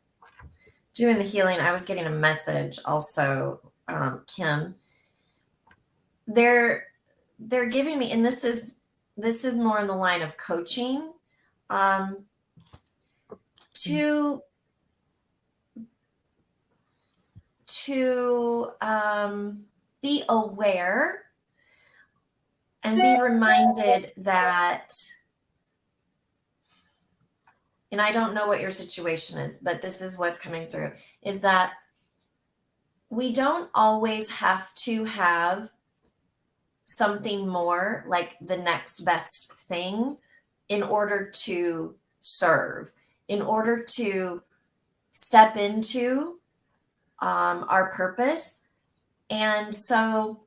doing the healing, I was getting a message also, Kim. They're giving me, and this is more in the line of coaching, to be aware and be reminded that, and I don't know what your situation is, but this is what's coming through, is that we don't always have to have something more, like the next best thing, in order to serve, in order to step into our purpose. And so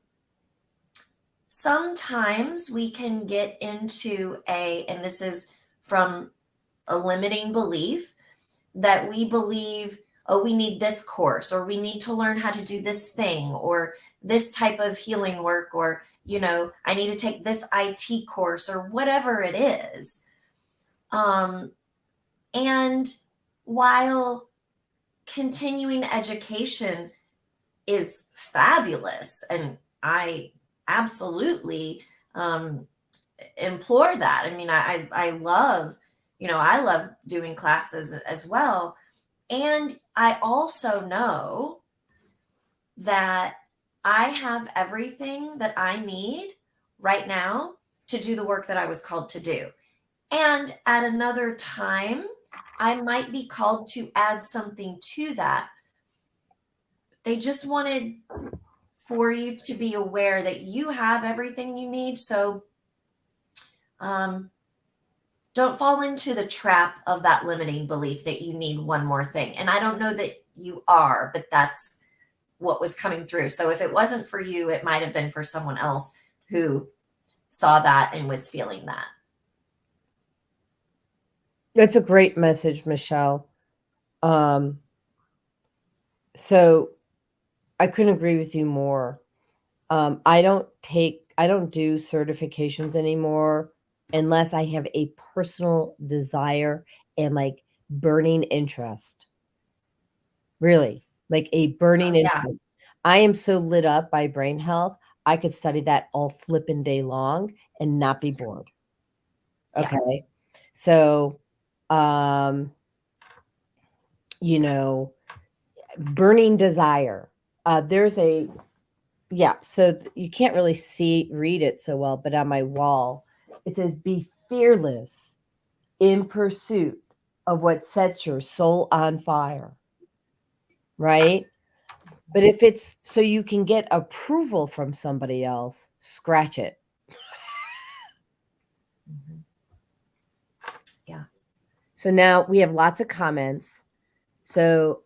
sometimes we can get into and this is from a limiting belief, that we believe, oh, we need this course, or we need to learn how to do this thing, or this type of healing work, or, I need to take this IT course, or whatever it is. And while continuing education is fabulous, and I absolutely implore that. I mean, I love, I love doing classes as well. And I also know that I have everything that I need right now to do the work that I was called to do. And at another time, I might be called to add something to that. They just wanted for you to be aware that you have everything you need. So don't fall into the trap of that limiting belief that you need one more thing. And I don't know that you are, but that's what was coming through. So if it wasn't for you, it might have been for someone else who saw that and was feeling that. That's a great message, Michelle. So I couldn't agree with you more. I don't do certifications anymore unless I have a personal desire and like burning interest. Really, like a burning interest. I am so lit up by brain health. I could study that all flipping day long and not be bored. Okay. Yeah. So, burning desire. There's a, so you can't really read it so well, but on my wall, it says, be fearless in pursuit of what sets your soul on fire. Right? But if it's so you can get approval from somebody else, scratch it. Mm-hmm. Yeah. So now we have lots of comments. So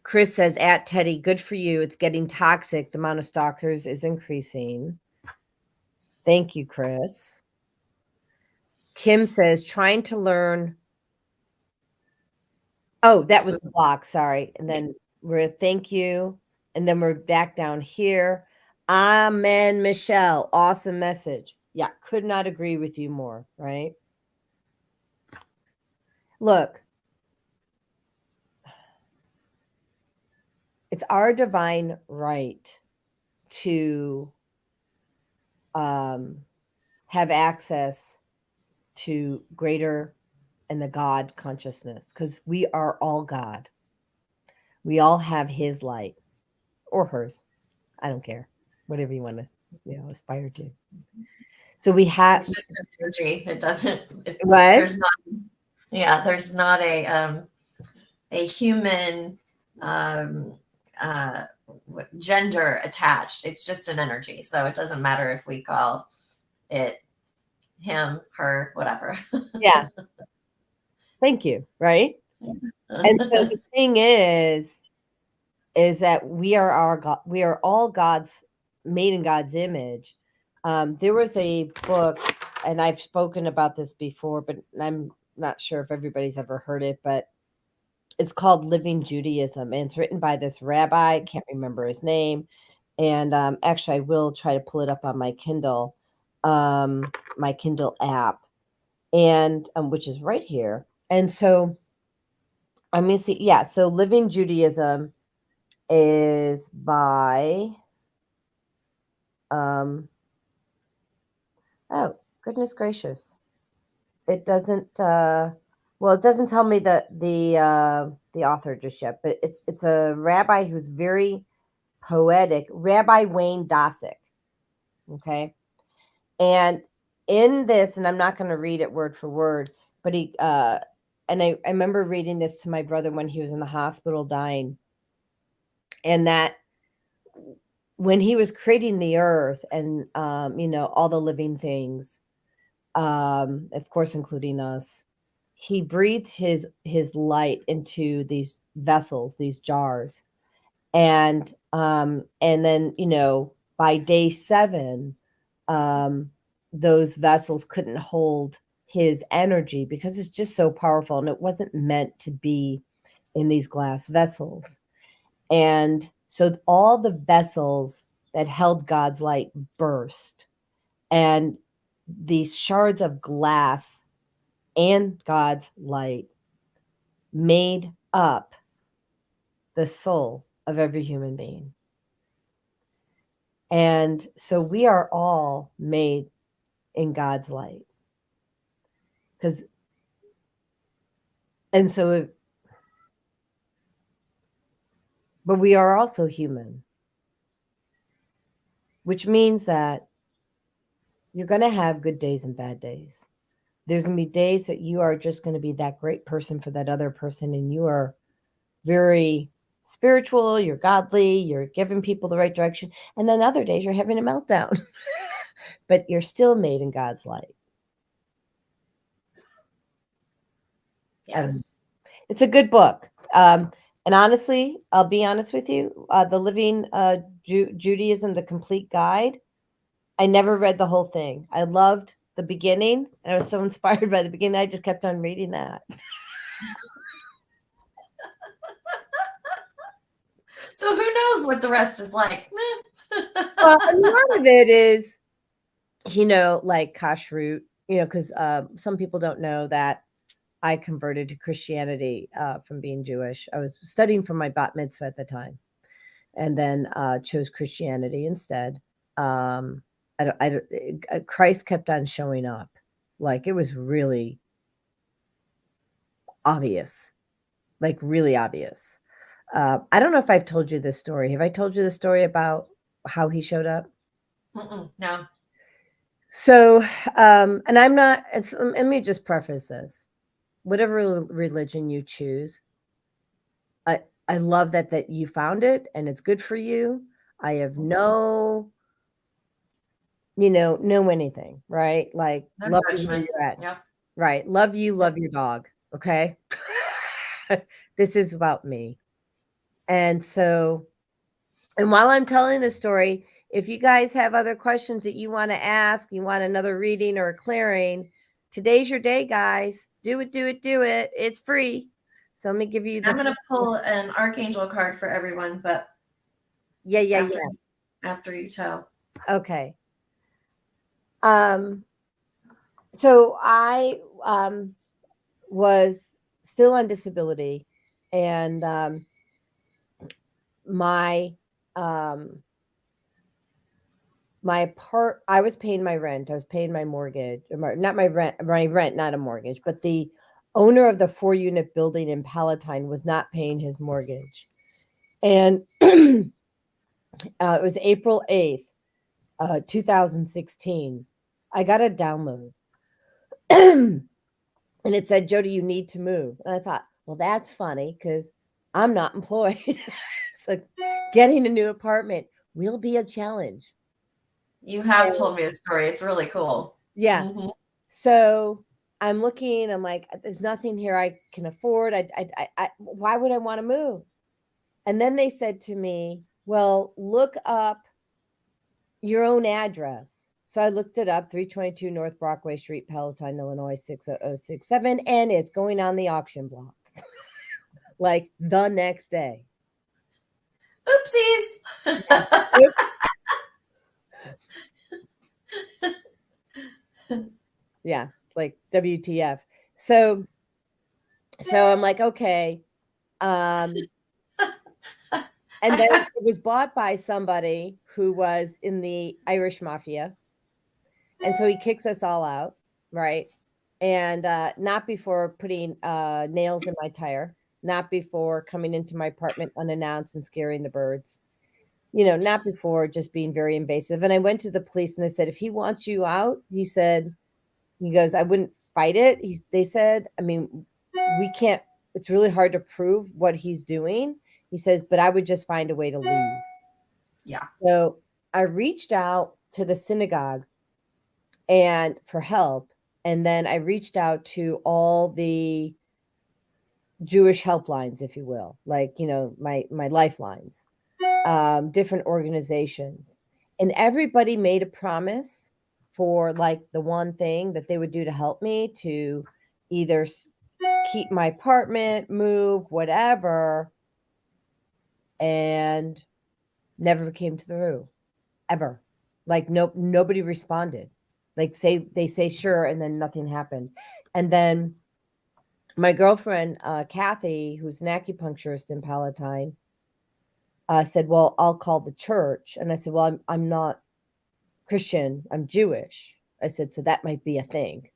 Chris says, at Teddy, good for you. It's getting toxic. The amount of stalkers is increasing. Thank you, Chris. Kim says, trying to learn. Oh, that was the block. Sorry. And then thank you. And then we're back down here. Amen, Michelle. Awesome message. Yeah, could not agree with you more, right? Look, it's our divine right to have access to greater and the God consciousness, because we are all God. We all have his light or hers. I don't care. Whatever you want to, aspire to. So we have. It's just an energy. It doesn't. What? There's not a human gender attached. It's just an energy. So it doesn't matter if we call it him, her, whatever. Yeah. Thank you. Right. And so the thing is that we are our God. We are all God's, made in God's image. There was a book, and I've spoken about this before, but I'm not sure if everybody's ever heard it, but it's called Living Judaism, and it's written by this rabbi. I can't remember his name. And actually, I will try to pull it up on my Kindle app, and which is right here. And so Let me see. Yeah, so Living Judaism is by oh, goodness gracious. It doesn't well, it doesn't tell me the author just yet, but it's a rabbi who's very poetic, Rabbi Wayne Dosick. Okay. And in this, and I'm not going to read it word for word, but I remember reading this to my brother when he was in the hospital dying. And that when he was creating the earth and, all the living things, of course, including us, he breathed his light into these vessels, these jars. And then, by day 7, those vessels couldn't hold his energy because it's just so powerful, and it wasn't meant to be in these glass vessels. And so all the vessels that held God's light burst, and these shards of glass and God's light made up the soul of every human being. And so we are all made in God's light. But we are also human, which means that you're going to have good days and bad days. There's going to be days that you are just going to be that great person for that other person, and you are very spiritual, you're godly, you're giving people the right direction. And then other days you're having a meltdown, but you're still made in God's light. Yes. It's a good book. And honestly, I'll be honest with you, the Living Judaism, the Complete Guide, I never read the whole thing. I loved the beginning, and I was so inspired by the beginning. I just kept on reading that. So who knows what the rest is like? Well, a lot of it is, like kashrut, because some people don't know that I converted to Christianity from being Jewish. I was studying for my bat mitzvah at the time, and then chose Christianity instead. Christ kept on showing up. Like, it was really obvious, like really obvious. I don't know if I've told you this story. Have I told you the story about how he showed up? No. So, and I'm not, let me just preface this. Whatever religion you choose, I love that you found it and it's good for you. I have no anything, right? Like, No love you where judgment. you're at. Yep. Right. Love you, love your dog. Okay. This is about me. And so, and while I'm telling the story, if you guys have other questions that you want to ask, you want another reading or a clearing, today's your day, guys. Do it, do it, do it. It's free. So let me give you I'm going to pull an archangel card for everyone, but after you tell. Okay. So I was still on disability, and I was paying my rent. I was paying my mortgage, not my rent, not a mortgage, but the owner of the 4-unit building in Palatine was not paying his mortgage. And it was April 8th, 2016. I got a download. And it said, Jodi, you need to move. And I thought, well, that's funny because I'm not employed. So getting a new apartment will be a challenge. You have told me a story. It's really cool. Yeah. Mm-hmm. So I'm looking, I'm like, there's nothing here I can afford. Why would I want to move? And then they said to me, well, look up your own address. So I looked it up, 322 North Brockway Street, Palatine, Illinois, 60067, and it's going on the auction block. Like the next day. Oopsies. Yeah, like WTF. So I'm like, okay. Um, and then it was bought by somebody who was in the Irish mafia. And so he kicks us all out, right? And not before putting nails in my tire, not before coming into my apartment unannounced and scaring the birds, not before just being very invasive. And I went to the police and they said, if he wants you out, he goes, I wouldn't fight it. They said, I mean, we can't, it's really hard to prove what he's doing. He says, but I would just find a way to leave. Yeah. So I reached out to the synagogue and for help. And then I reached out to all the Jewish helplines, if you will, like, my lifelines, different organizations. And everybody made a promise for like the one thing that they would do to help me to either keep my apartment, move, whatever, and never came through, ever. Like nobody responded. Like they say sure, and then nothing happened. And then my girlfriend, Kathy, who's an acupuncturist in Palatine, said, well, I'll call the church. And I said, well, I'm not Christian, I'm Jewish. I said, so that might be a thing.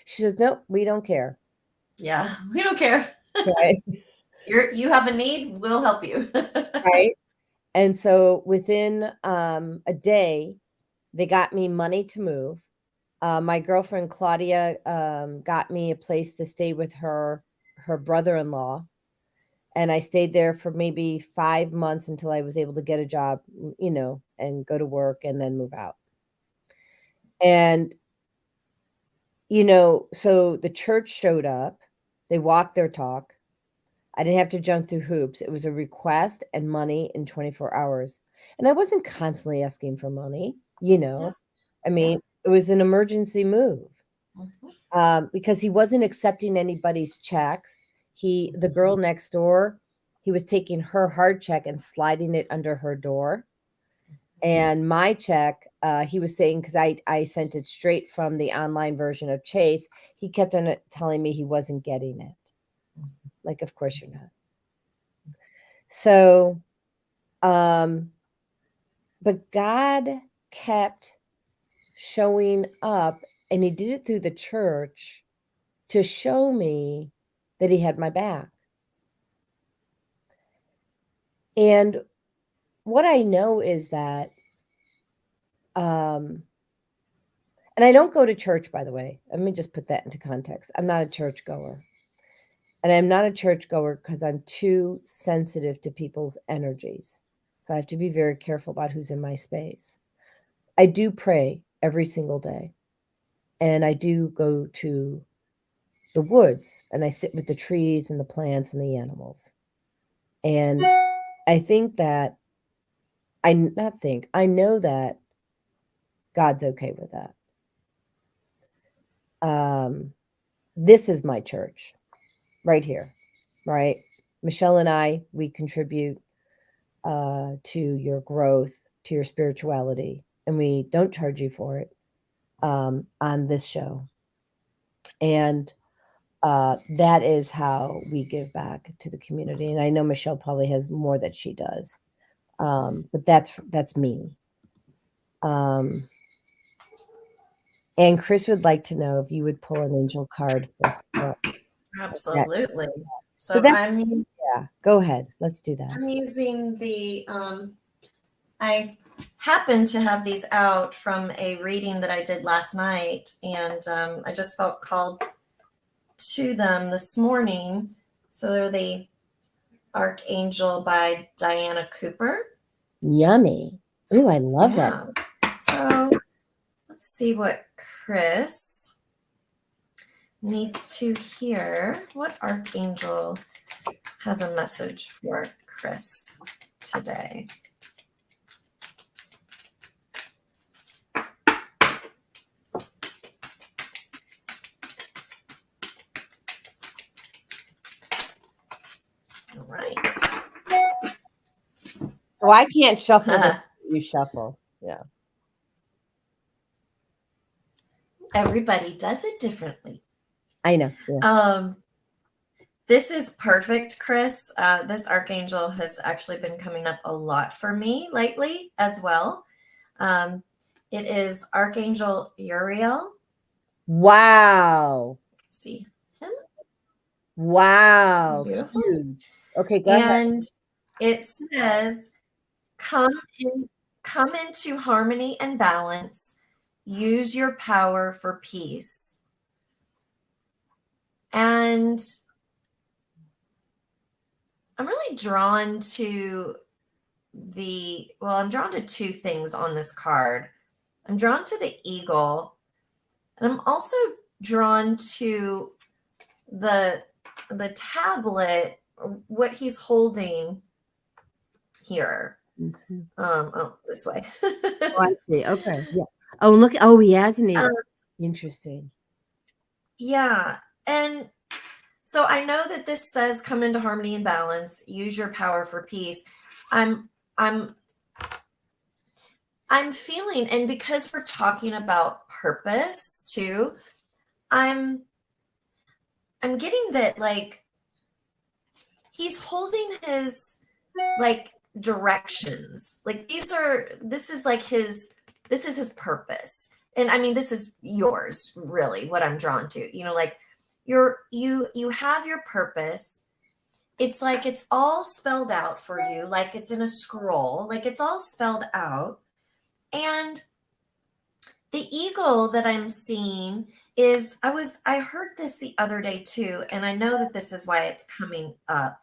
She says, nope, we don't care. Yeah, we don't care. Right. You have a need, we'll help you. Right. And so within a day, they got me money to move. My girlfriend, Claudia, got me a place to stay with her brother-in-law. And I stayed there for maybe 5 months until I was able to get a job, and go to work and then move out. And, so the church showed up. They walked their talk. I didn't have to jump through hoops. It was a request and money in 24 hours. And I wasn't constantly asking for money, Yeah. I mean, it was an emergency move. Mhm. Because he wasn't accepting anybody's checks. The girl next door, he was taking her hard check and sliding it under her door. And my check, he was saying, because I sent it straight from the online version of Chase, he kept on telling me he wasn't getting it. Like, of course you're not. So, but God kept showing up, and he did it through the church to show me that he had my back. And what I know is that, and I don't go to church, by the way. Let me just put that into context. I'm not a church goer. And I'm not a church goer because I'm too sensitive to people's energies. So I have to be very careful about who's in my space. I do pray every single day. And I do go to the woods and I sit with the trees and the plants and the animals. And I think that I know that God's okay with that. This is my church right here, right? Michelle and I, we contribute to your growth, to your spirituality, and we don't charge you for it on this show. And that is how we give back to the community. And I know Michelle probably has more that she does, but that's me. And Chris would like to know if you would pull an angel card for Absolutely. So So that- yeah, go ahead. Let's do that. I'm using the, I happen to have these out from a reading that I did last night, and I just felt called to them this morning. So they're the Archangel by Diana Cooper. Yummy. Ooh, I love that. So let's see what Chris needs to hear. What Archangel has a message for Chris today? All right. So I can't shuffle. You shuffle. Yeah. Everybody does it differently. I know. Yeah. This is perfect, Chris. This archangel has actually been coming up a lot for me lately as well. It is Archangel Uriel. Wow. See him? Wow. Beautiful. Huge. Okay, go ahead. And it says, come into harmony and balance. Use your power for peace. And I'm really drawn to I'm drawn to two things on this card. I'm drawn to the eagle, and I'm also drawn to the tablet, what he's holding here. This way. Oh, I see. Okay. Yeah. Oh, look. Oh, he has an eagle. Interesting. Yeah. And so I know that this says come into harmony and balance, use your power for peace. I'm feeling, and because we're talking about purpose too, I'm getting that, like, he's holding his, like, directions. Like, this is his purpose. And I mean, this is yours, really, what I'm drawn to. You know, like, you have your purpose. It's like it's all spelled out for you, like it's in a scroll, like it's all spelled out. And the eagle that I'm seeing is, I heard this the other day too, and I know that this is why it's coming up.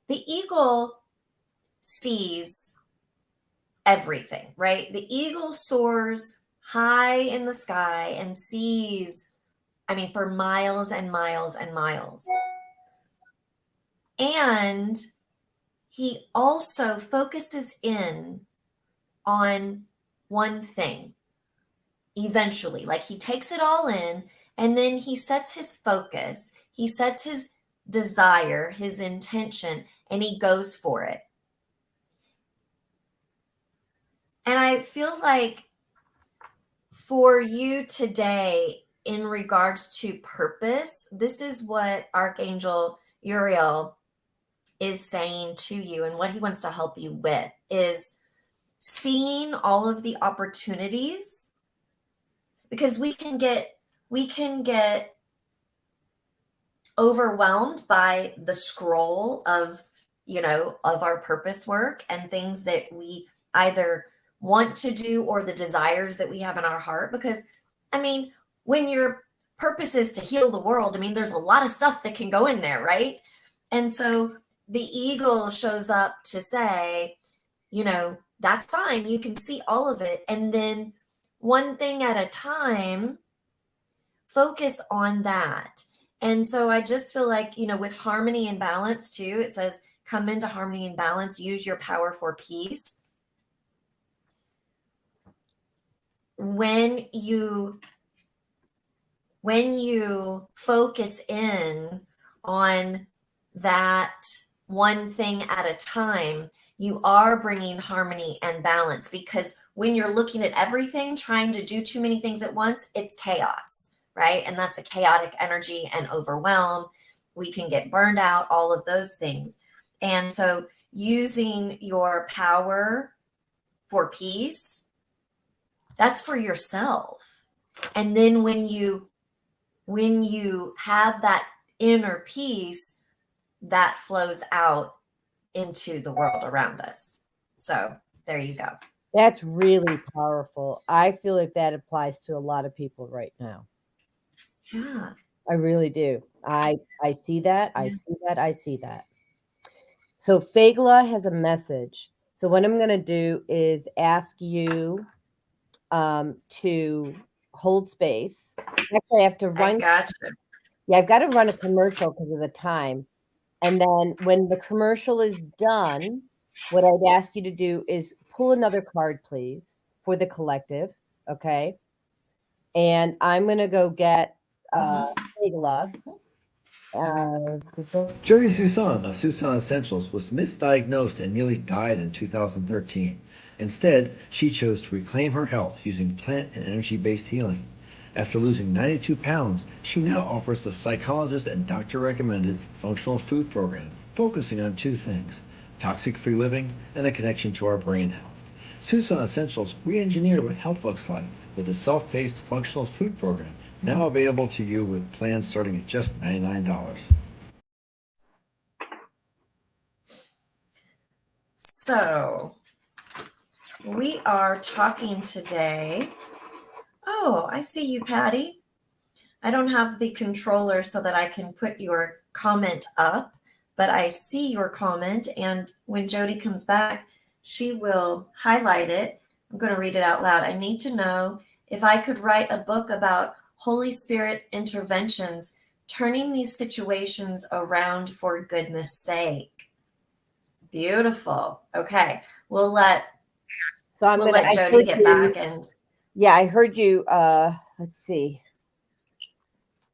The eagle sees everything, right? The eagle soars high in the sky and sees, I mean, for miles and miles and miles. And he also focuses in on one thing eventually. Like, he takes it all in, and then he sets his focus, he sets his desire, his intention, and he goes for it. And I feel like for you today, in regards to purpose, this is what Archangel Uriel is saying to you, and what he wants to help you with is seeing all of the opportunities, because we can get overwhelmed by the scroll of, of our purpose work and things that we either want to do or the desires that we have in our heart. Because, I mean, when your purpose is to heal the world, I mean, there's a lot of stuff that can go in there, right? And so the eagle shows up to say, that's fine. You can see all of it. And then one thing at a time, focus on that. And so I just feel like, with harmony and balance too, it says, come into harmony and balance, use your power for peace. When you focus in on that one thing at a time, you are bringing harmony and balance, because when you're looking at everything, trying to do too many things at once, it's chaos, right? And that's a chaotic energy and overwhelm. We can get burned out, all of those things. And so using your power for peace, that's for yourself. And then when you have that inner peace, that flows out into the world around us. So there you go. That's really powerful. I feel like that applies to a lot of people right now. Yeah. I really do. I see that. I see that. I see that. So Fagla has a message. So what I'm going to do is ask you to hold space. Actually, I have to run. I gotcha. Yeah, I've got to run a commercial because of the time. And then when the commercial is done, what I'd ask you to do is pull another card, please, for the collective. Okay. And I'm going to go get Fagla. Jodi Suson of Suson Essentials was misdiagnosed and nearly died in 2013. Instead, she chose to reclaim her health using plant and energy-based healing. After losing 92 pounds, she now offers the psychologist and doctor recommended functional food program, focusing on two things: toxic free living and a connection to our brain health. Susan Essentials re-engineered what health looks like with a self-paced functional food program, now available to you with plans starting at just $99. So we are talking today. Oh, I see you, Patty. I don't have the controller so that I can put your comment up, but I see your comment. And when Jodi comes back, she will highlight it. I'm going to read it out loud. I need to know if I could write a book about Holy Spirit interventions, turning these situations around for goodness sake. Beautiful. Okay. We'll let Jodi get back. And yeah, I heard you. Let's see.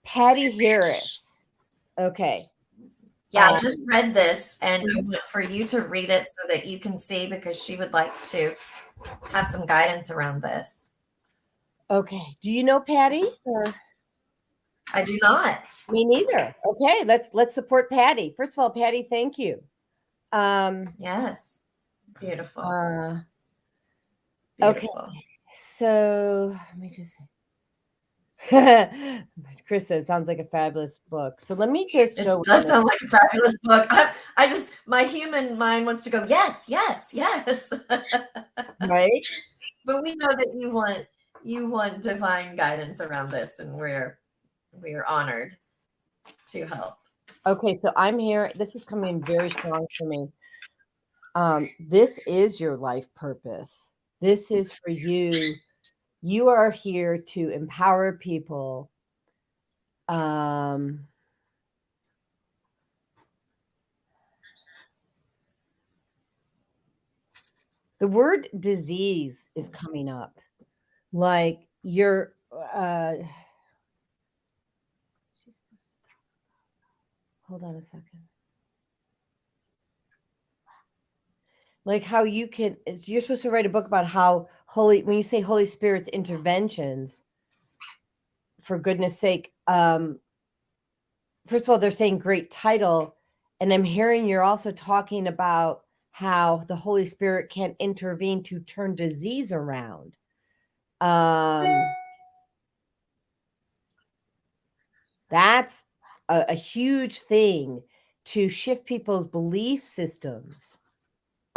Patty Harris. Okay. Yeah, I just read this and I want for you to read it so that you can see, because she would like to have some guidance around this. Okay. Do you know Patty? Or? I do not. Me neither. Okay, let's support Patty. First of all, Patty, thank you. Yes. Beautiful. Okay. So let me just say. Chris said it sounds like a fabulous book. So let me just It does sound like a fabulous book. I just, my human mind wants to go, yes, yes, yes. Right. But we know that you want divine guidance around this, and we're honored to help. Okay, so I'm here. This is coming very strong for me. This is your life purpose. This is for you. You are here to empower people. The word disease is coming up. Like you're hold on a second. Like how you're supposed to write a book about how when you say Holy Spirit's interventions, for goodness sake, first of all, they're saying great title. And I'm hearing you're also talking about how the Holy Spirit can intervene to turn disease around. That's a huge thing to shift people's belief systems.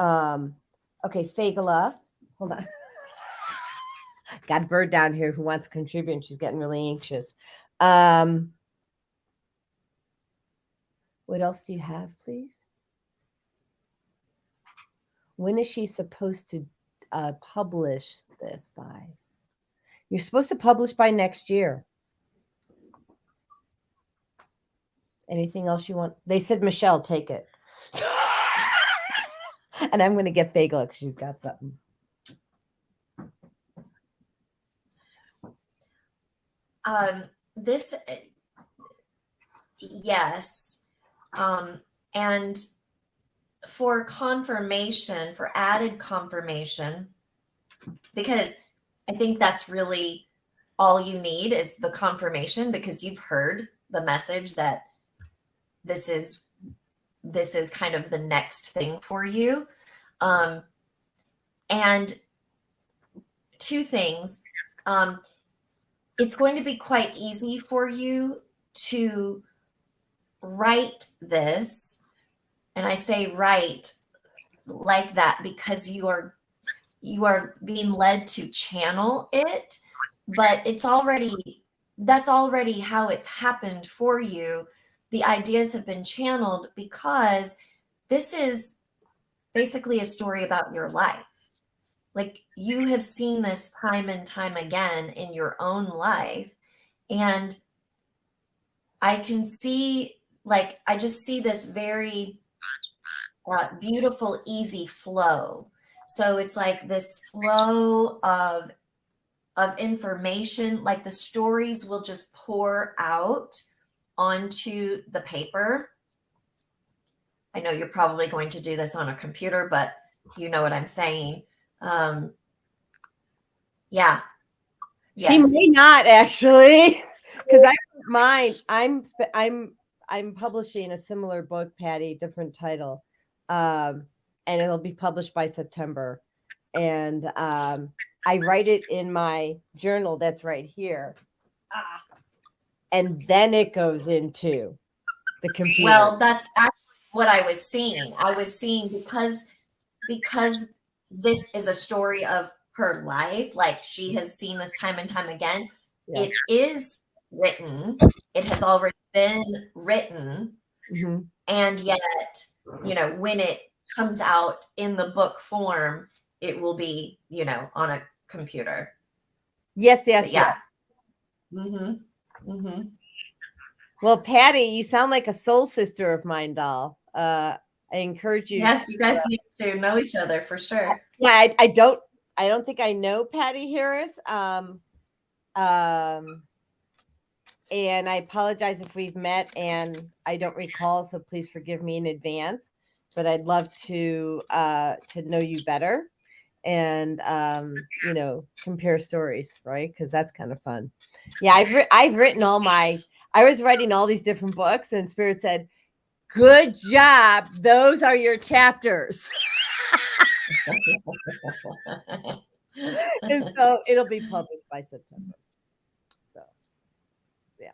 Okay, Fagala, hold on. Got a bird down here who wants to contribute, and she's getting really anxious. What else do you have, please? When is she supposed to publish this by? You're supposed to publish by next year. Anything else you want? They said, Michelle, take it. And I'm going to get Fagala because she's got something. Yes. And for confirmation, for added confirmation, because I think that's really all you need is the confirmation, because you've heard the message that this is kind of the next thing for you. And two things. It's going to be quite easy for you to write this. And I say write like that because you are being led to channel it, but that's already how it's happened for you. The ideas have been channeled because this is basically a story about your life. Like, you have seen this time and time again in your own life. And I can see, like, I just see this very beautiful, easy flow. So it's like this flow of information, like the stories will just pour out onto the paper. I know you're probably going to do this on a computer, but you know what I'm saying. Yeah. She may not actually, because I'm publishing a similar book, Patty, different title, and it'll be published by September. And I write it in my journal that's right here, and then it goes into the computer. Well, that's actually what I was seeing. I was seeing because this is a story of her life, like she has seen this time and time again. Yeah. It is written. It has already been written. Mm-hmm. And yet, when it comes out in the book form, it will be, on a computer. Yes. Yeah. Mm-hmm. Mm-hmm. Well, Patty, you sound like a soul sister of mine, doll. I encourage you. Yes, you guys need to know each other for sure. Yeah, I don't think I know Patty Harris. And I apologize if we've met and I don't recall, so please forgive me in advance. But I'd love to know you better and compare stories, right? Because that's kind of fun. Yeah, I've written I was writing all these different books, and Spirit said, "Good job. Those are your chapters." And so it'll be published by September. So, yeah.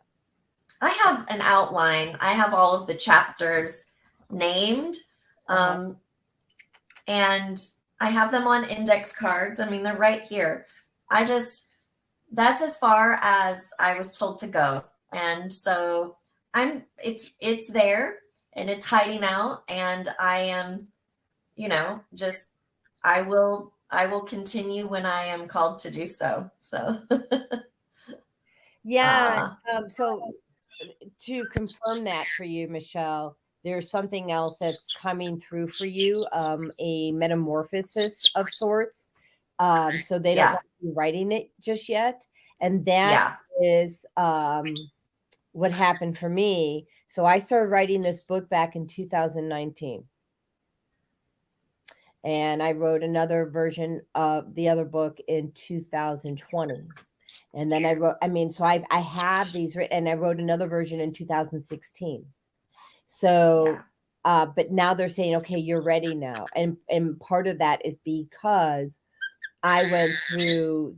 I have an outline. I have all of the chapters named, and I have them on index cards. I mean, they're right here. That's as far as I was told to go. And so it's there and it's hiding out, and I am, I will continue when I am called to do so. So yeah. So to confirm that for you, Michelle, there's something else that's coming through for you, a metamorphosis of sorts. So they don't want you writing it just yet. And that is what happened for me. So I started writing this book back in 2019. And I wrote another version of the other book in 2020. And then I have these written, and I wrote another version in 2016. So, but now they're saying, okay, you're ready now. And part of that is because I went through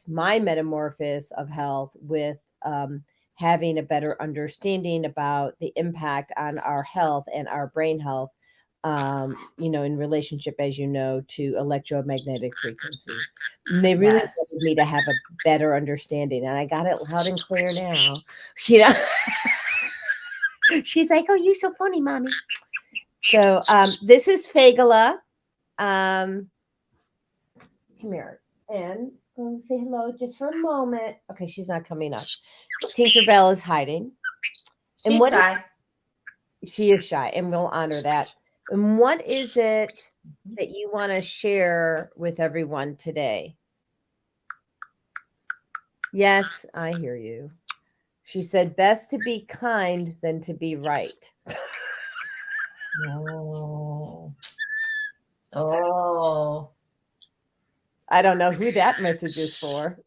my metamorphosis of health with having a better understanding about the impact on our health and our brain health, in relationship, as you know, to electromagnetic frequencies. And they really wanted me to have a better understanding, and I got it loud and clear now. She's like, "Oh, you're so funny, mommy." So this is Fagala. Come here and say hello just for a moment. Okay, she's not coming up. Tinkerbell is hiding. She's shy. She is shy, and we'll honor that. And what is it that you want to share with everyone today? Yes, I hear you. She said, "Best to be kind than to be right." Oh. I don't know who that message is for.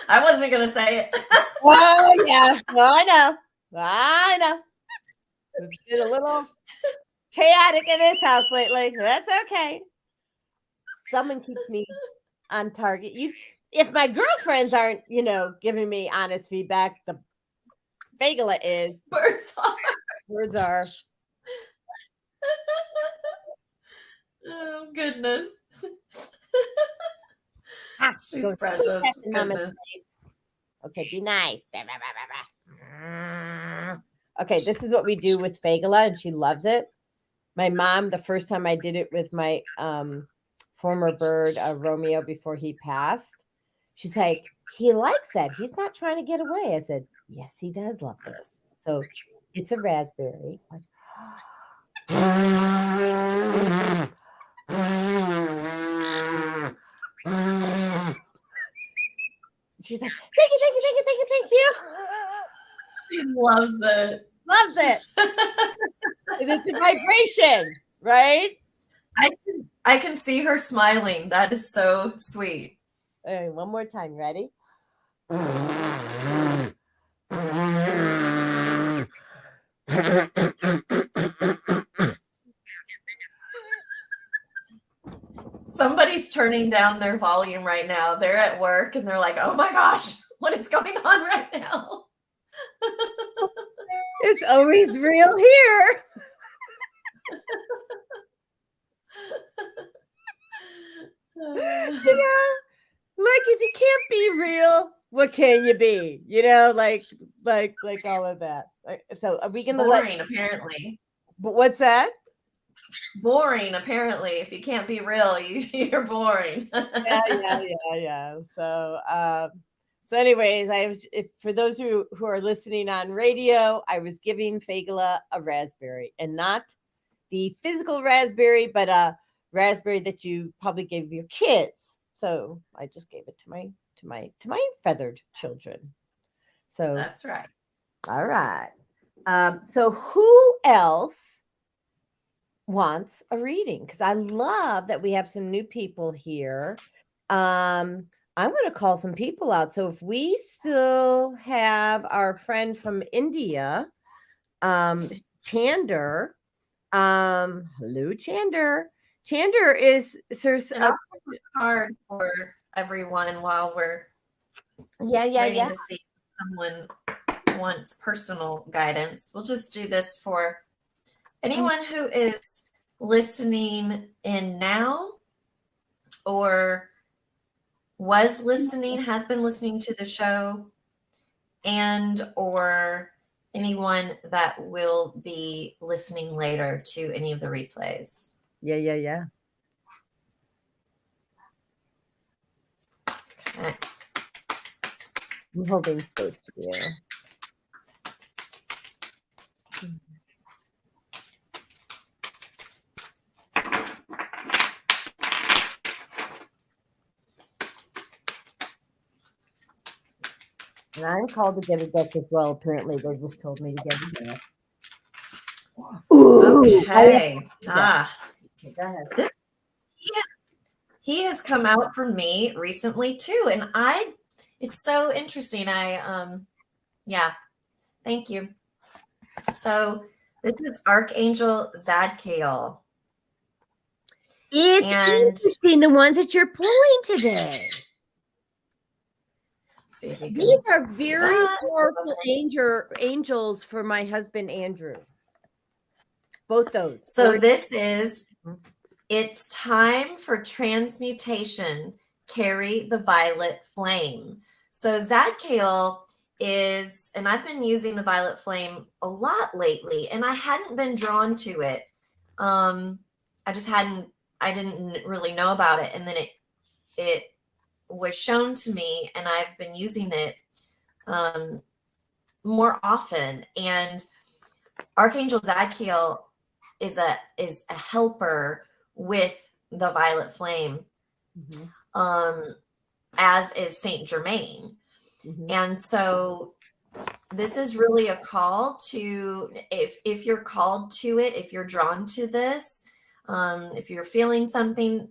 I wasn't going to say it. Oh, yeah. Well, I know. It's been a little chaotic in this house lately. That's okay. Someone keeps me on target. If my girlfriends aren't, giving me honest feedback, the Fagala is. Birds are. Oh, goodness. She's precious. Goodness. Okay, be nice. Okay, this is what we do with Fagala, and she loves it. My mom, the first time I did it with my former bird, Romeo, before he passed, she's like, "He likes that. He's not trying to get away." I said, "Yes, he does love this." So it's a raspberry. She's like, thank you. She loves it. It's a vibration, right? I can see her smiling. That is so sweet. All right, one more time. Ready? Somebody's turning down their volume right now. They're at work and they're like, oh my gosh, what is going on right now? It's always real here. You know, like if you can't be real, what can you be? You know, like all of that. So are we gonna boring, apparently. But what's that? Boring, apparently. If you can't be real, you're boring. Yeah. So anyways, for those who are listening on radio, I was giving Fagala a raspberry, and not the physical raspberry, but a raspberry that you probably gave your kids. So I just gave it to my feathered children. So that's right. All right. So who else wants a reading? Because I love that we have some new people here. I'm going to call some people out. So if we still have our friend from India, Chander. Hello, Chander. Chander is a card for everyone while we're waiting to see if someone wants personal guidance. We'll just do this for anyone who is listening in now or was listening, has been listening to the show, and or anyone that will be listening later to any of the replays. Yeah. Okay. I'm holding space for you. And I'm called to get a deck as well. Apparently, they just told me to get a deck. Okay. Go ahead. He has come out for me recently too, and it's so interesting. Thank you. So this is Archangel Zadkiel. It's interesting, the ones that you're pulling today. See if you can These are very powerful angels for my husband, Andrew. Both those. So this is, it's time for transmutation. Carry the violet flame. So Zadkiel is, and I've been using the violet flame a lot lately, and I hadn't been drawn to it. I didn't really know about it. And then it was shown to me, and I've been using it more often. And Archangel Zadkiel is a helper with the violet flame, as is Saint Germain. And so this is really a call to, if you're called to it, if you're drawn to this, if you're feeling something,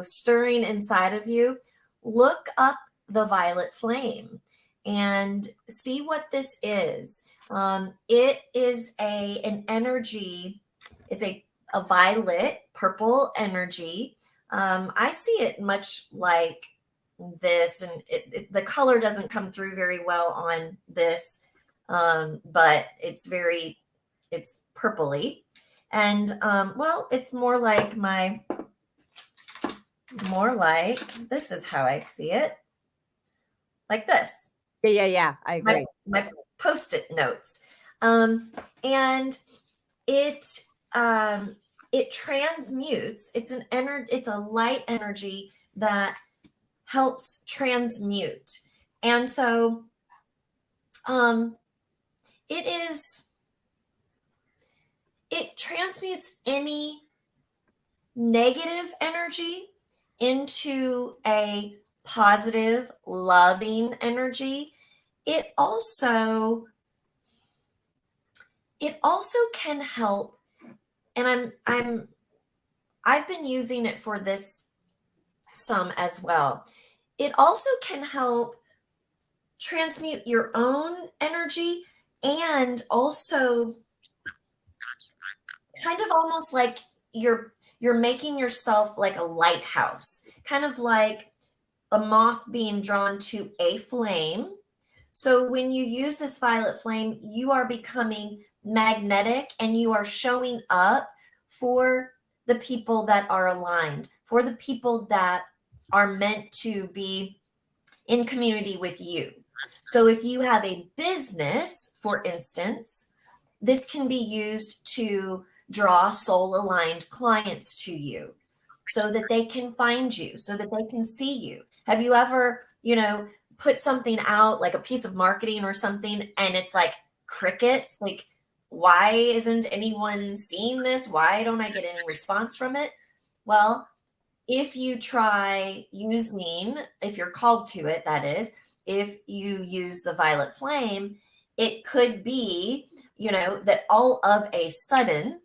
stirring inside of you, look up the violet flame and see what this is. It is an energy. It's a violet purple energy. I see it much like this, and the color doesn't come through very well on this, but it's purpley. And it's more like this is how I see it, like this. Yeah, I agree. My Post-it notes, and it transmutes. It's a light energy that helps transmute, and so it transmutes any negative energy into a positive, loving energy. It also can help, and I've been using it for this some as well. It also can help transmute your own energy, and also kind of almost like you're making yourself like a lighthouse, kind of like a moth being drawn to a flame. So when you use this violet flame, you are becoming magnetic, and you are showing up for the people that are aligned, for the people that are meant to be in community with you. So if you have a business, for instance, this can be used to draw soul aligned clients to you so that they can find you, so that they can see you. Have you ever, put something out, like a piece of marketing or something, and it's like crickets? Like, why isn't anyone seeing this? Why don't I get any response from it? Well, if you try using, if you're called to it, that is, if you use the violet flame, it could be, that all of a sudden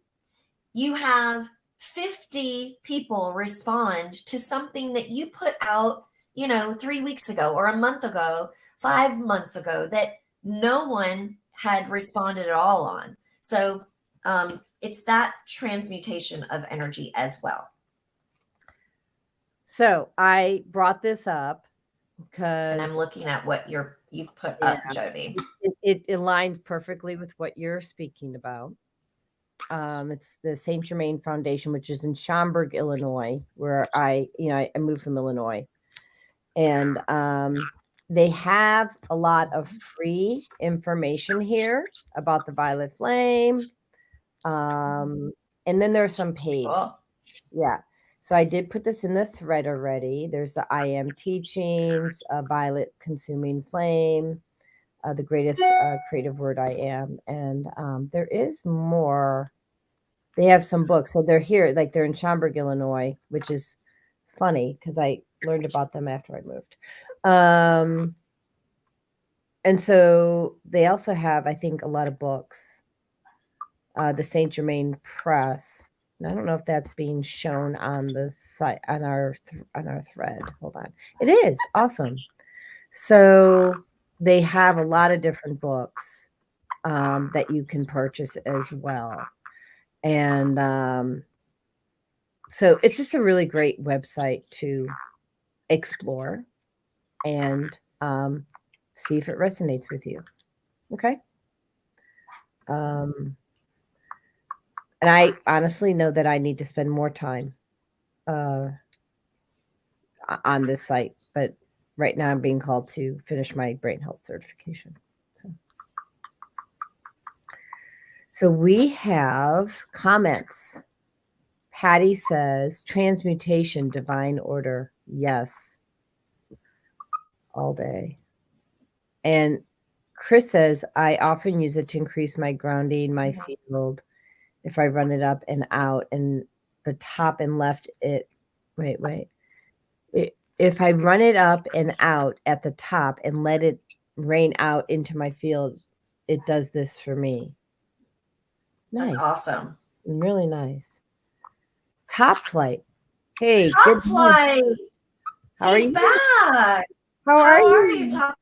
you have 50 people respond to something that you put out, 3 weeks ago or a month ago, 5 months ago, that no one had responded at all on. So it's that transmutation of energy as well. So I brought this up because, and I'm looking at what you've put up, Jodi. It aligns perfectly with what you're speaking about. It's the Saint Germain Foundation, which is in Schaumburg, Illinois, where I moved from Illinois, and they have a lot of free information here about the violet flame, and then there's some paid. Cool. Yeah. So I did put this in the thread already. There's the I Am Teachings, Violet Consuming Flame, the greatest creative word I am. And there is more. They have some books. So they're here, like they're in Schaumburg, Illinois, which is funny because I learned about them after I moved. And so they also have, I think, a lot of books. The Saint Germain Press. I don't know if that's being shown on the site on our thread. Hold on. It is awesome. So they have a lot of different books that you can purchase as well. And so it's just a really great website to explore and see if it resonates with you. Okay. And I honestly know that I need to spend more time on this site, but right now I'm being called to finish my brain health certification. So we have comments. Patty says, transmutation, divine order. Yes. All day. And Chris says, I often use it to increase my grounding, my field. If I run it up and out, and the top and left, if I run it up and out at the top and let it rain out into my field, it does this for me. Nice. That's awesome. Really nice. Top Flight. Hey, Top Flight. How are you? Back. How are you, Top?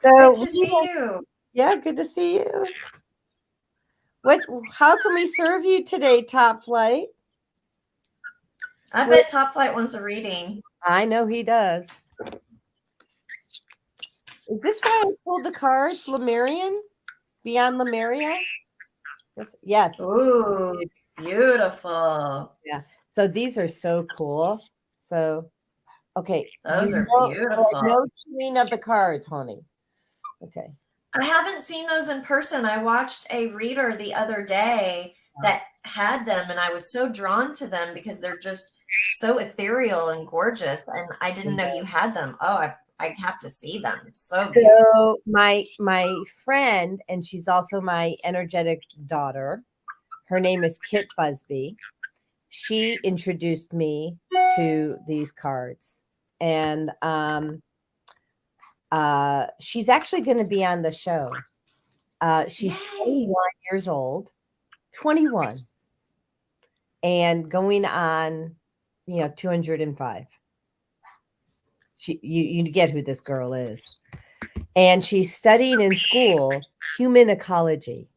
So good to see you. Yeah, good to see you. How can we serve you today, Top Flight? I bet Top Flight wants a reading. I know he does. Is this why I pulled the cards, Lemurian? Beyond Lemuria? Yes. Ooh, beautiful. Yeah. So these are so cool. So, okay. Those are beautiful. No chewing of the cards, honey. Okay. I haven't seen those in person. I watched a reader the other day that had them, and I was so drawn to them because they're just so ethereal and gorgeous. And I didn't know you had them. Oh, I have to see them. It's so beautiful. So my friend, and she's also my energetic daughter, her name is Kit Busby. She introduced me to these cards. And she's actually going to be on the show. She's 21 years old. 21. and going on, 205. You get who this girl is. And she's studying in school human ecology,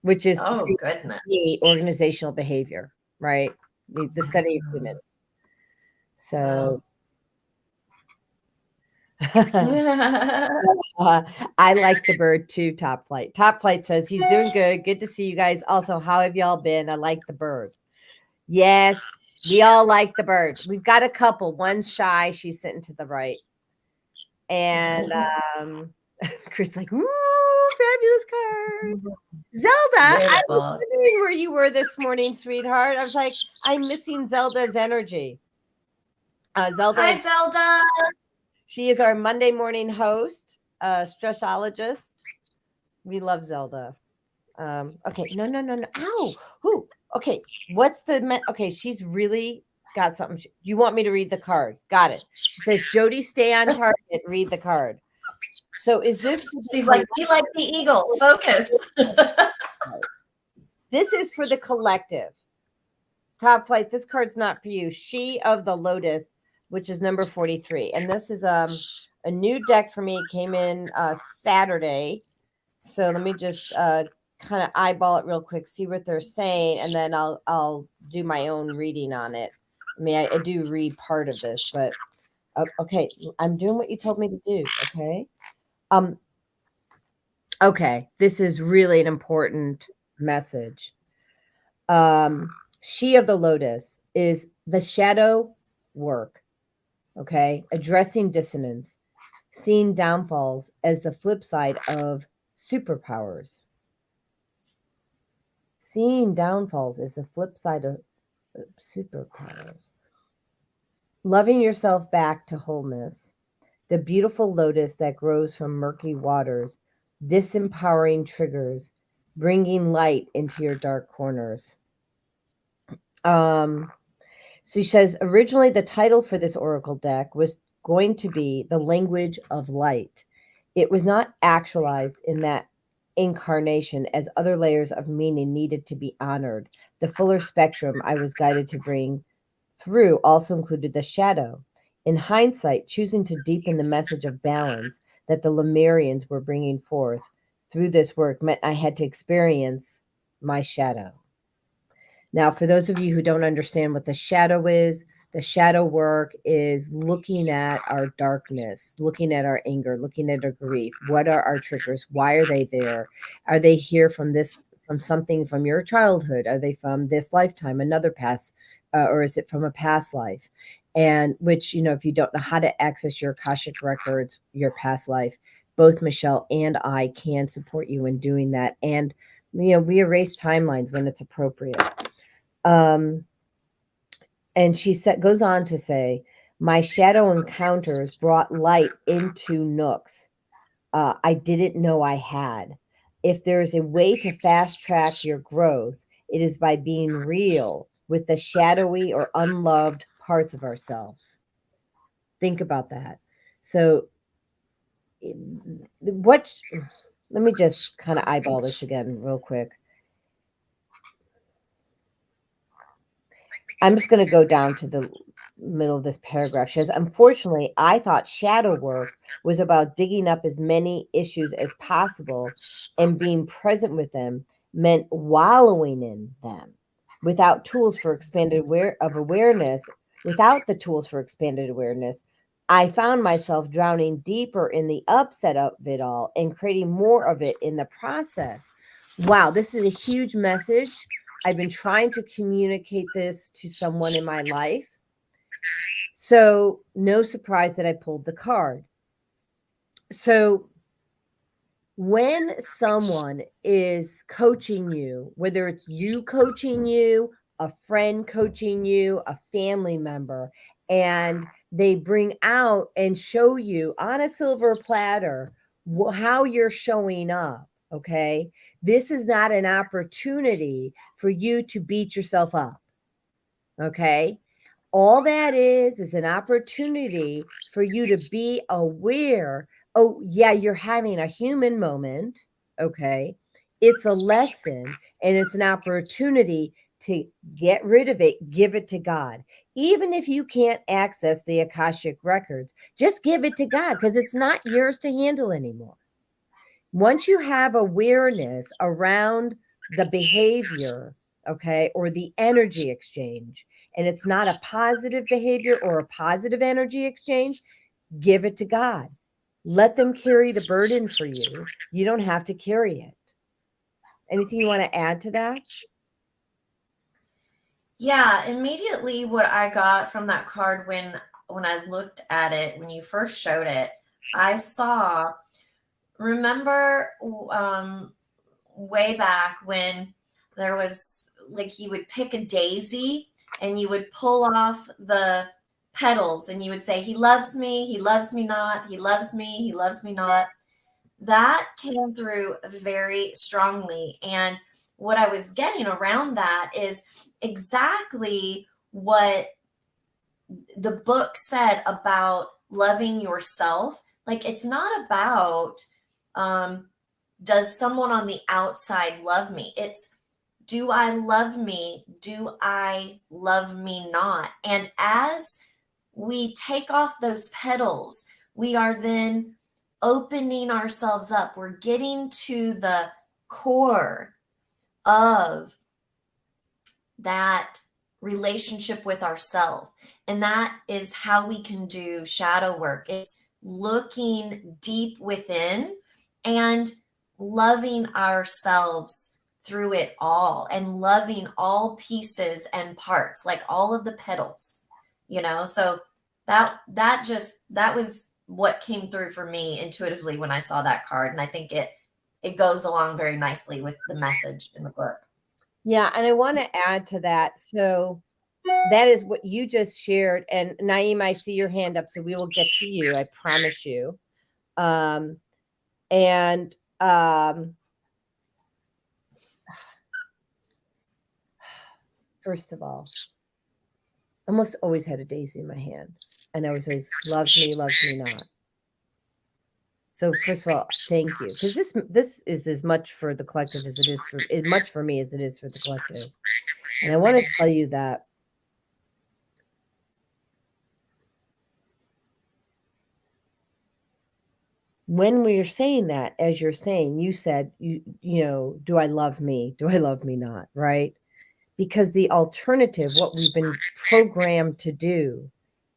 which is Goodness. the organizational behavior, right? The study of humans. So I like the bird too, Top Flight. Top Flight says he's doing good. Good to see you guys. Also, how have y'all been? I like the bird. Yes, we all like the bird. We've got a couple. One's shy. She's sitting to the right. And Chris like, ooh, fabulous cards. Zelda, I was wondering where you were this morning, sweetheart. I was like, I'm missing Zelda's energy. Zelda. Hi, Zelda. She is our Monday morning host, stressologist. We love Zelda. Okay, no. Ow. Who? Okay, what's the okay, she's really got something. You want me to read the card? Got it. She says, Jodi, stay on target, read the card. So is this she's like, be like the eagle, focus. This is for the collective. Top Flight, this card's not for you. She of the Lotus, which is number 43. And this is a new deck for me. It came in Saturday. So let me just kind of eyeball it real quick, see what they're saying, and then I'll do my own reading on it. I mean, I do read part of this, but okay, I'm doing what you told me to do. Okay, this is really an important message. She of the Lotus is the shadow work. Okay, addressing dissonance, seeing downfalls as the flip side of superpowers. Seeing downfalls is the flip side of superpowers. Loving yourself back to wholeness. The beautiful lotus that grows from murky waters, disempowering triggers, bringing light into your dark corners. So she says, originally the title for this oracle deck was going to be The Language of Light. It was not actualized in that incarnation, as other layers of meaning needed to be honored. The fuller spectrum I was guided to bring through also included the shadow. In hindsight, choosing to deepen the message of balance that the Lemurians were bringing forth through this work meant I had to experience my shadow. Now, for those of you who don't understand what the shadow is, the shadow work is looking at our darkness, looking at our anger, looking at our grief. What are our triggers? Why are they there? Are they here from something from your childhood? Are they from this lifetime, another past, or is it from a past life? And which, if you don't know how to access your Akashic records, your past life, both Michelle and I can support you in doing that. And, we erase timelines when it's appropriate. And she goes on to say, my shadow encounters brought light into nooks I didn't know I had. If there's a way to fast track your growth, it is by being real with the shadowy or unloved parts of ourselves. Think about that. So let me just kind of eyeball this again real quick. I'm just going to go down to the middle of this paragraph. She says, unfortunately, I thought shadow work was about digging up as many issues as possible, and being present with them meant wallowing in them. Without tools for expanded awareness, I found myself drowning deeper in the upset of it all and creating more of it in the process. Wow, this is a huge message. I've been trying to communicate this to someone in my life. So no surprise that I pulled the card. So when someone is coaching you, whether it's you coaching you, a friend coaching you, a family member, and they bring out and show you on a silver platter how you're showing up, okay? This is not an opportunity for you to beat yourself up, okay? All that is an opportunity for you to be aware. Oh, yeah, you're having a human moment, okay? It's a lesson, and it's an opportunity to get rid of it, give it to God. Even if you can't access the Akashic records, just give it to God because it's not yours to handle anymore. Once you have awareness around the behavior, okay, or the energy exchange, and it's not a positive behavior or a positive energy exchange, give it to God. Let them carry the burden for you. You don't have to carry it. Anything you want to add to that? Yeah, immediately what I got from that card when I looked at it, when you first showed it, I saw, remember way back when there was like you would pick a daisy and you would pull off the petals and you would say, he loves me not, he loves me, he loves me not. That came through very strongly. And what I was getting around that is exactly what the book said about loving yourself. Like, it's not about, does someone on the outside love me? It's, do I love me? Do I love me not? And as we take off those petals, we are then opening ourselves up. We're getting to the core of that relationship with ourselves. And that is how we can do shadow work. It's looking deep within and loving ourselves through it all and loving all pieces and parts, like all of the petals, so that was what came through for me intuitively when I saw that card. And I think it goes along very nicely with the message in the book. Yeah, and I want to add to that. So that is what you just shared. And Naeem, I see your hand up, so we will get to you. I promise you. First of all, I almost always had a daisy in my hand, and I was always loves me not. So first of all, thank you, because this is as much for the collective as it is much for me as it is for the collective. And I want to tell you that when we are saying that, as you're saying, you said, do I love me? Do I love me not? Right? Because the alternative, what we've been programmed to do,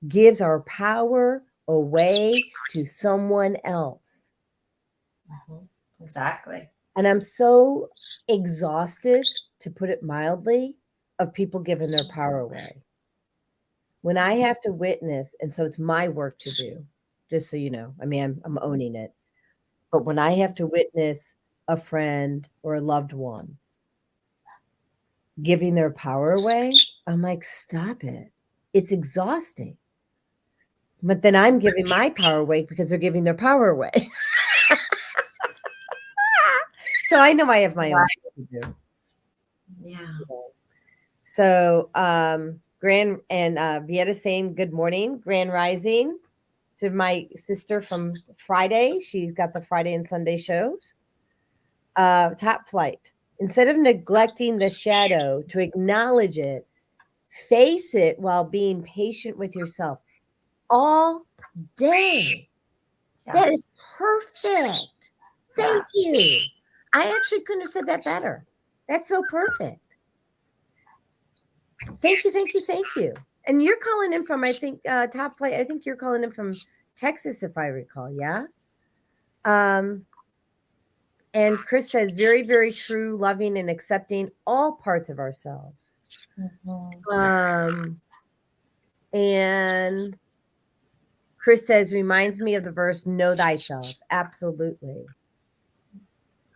gives our power away to someone else. Exactly. And I'm so exhausted, to put it mildly, of people giving their power away. When I have to witness, and so it's my work to do, just so you know, I mean, I'm owning it. But when I have to witness a friend or a loved one giving their power away, I'm like, stop it. It's exhausting. But then I'm giving my power away because they're giving their power away. So I know I have my own work to do. Yeah. So Grand and Vieta saying good morning, Grand Rising to my sister from Friday. She's got the Friday and Sunday shows. Top Flight. Instead of neglecting the shadow, to acknowledge it, face it while being patient with yourself all day. Yeah. That is perfect. Thank you. I actually couldn't have said that better. That's so perfect. Thank you. And you're calling in from, I think, Top Flight. I think you're calling in from Texas, if I recall. Yeah. And Chris says, very, very true, loving and accepting all parts of ourselves. And Chris says, reminds me of the verse, know thyself. Absolutely.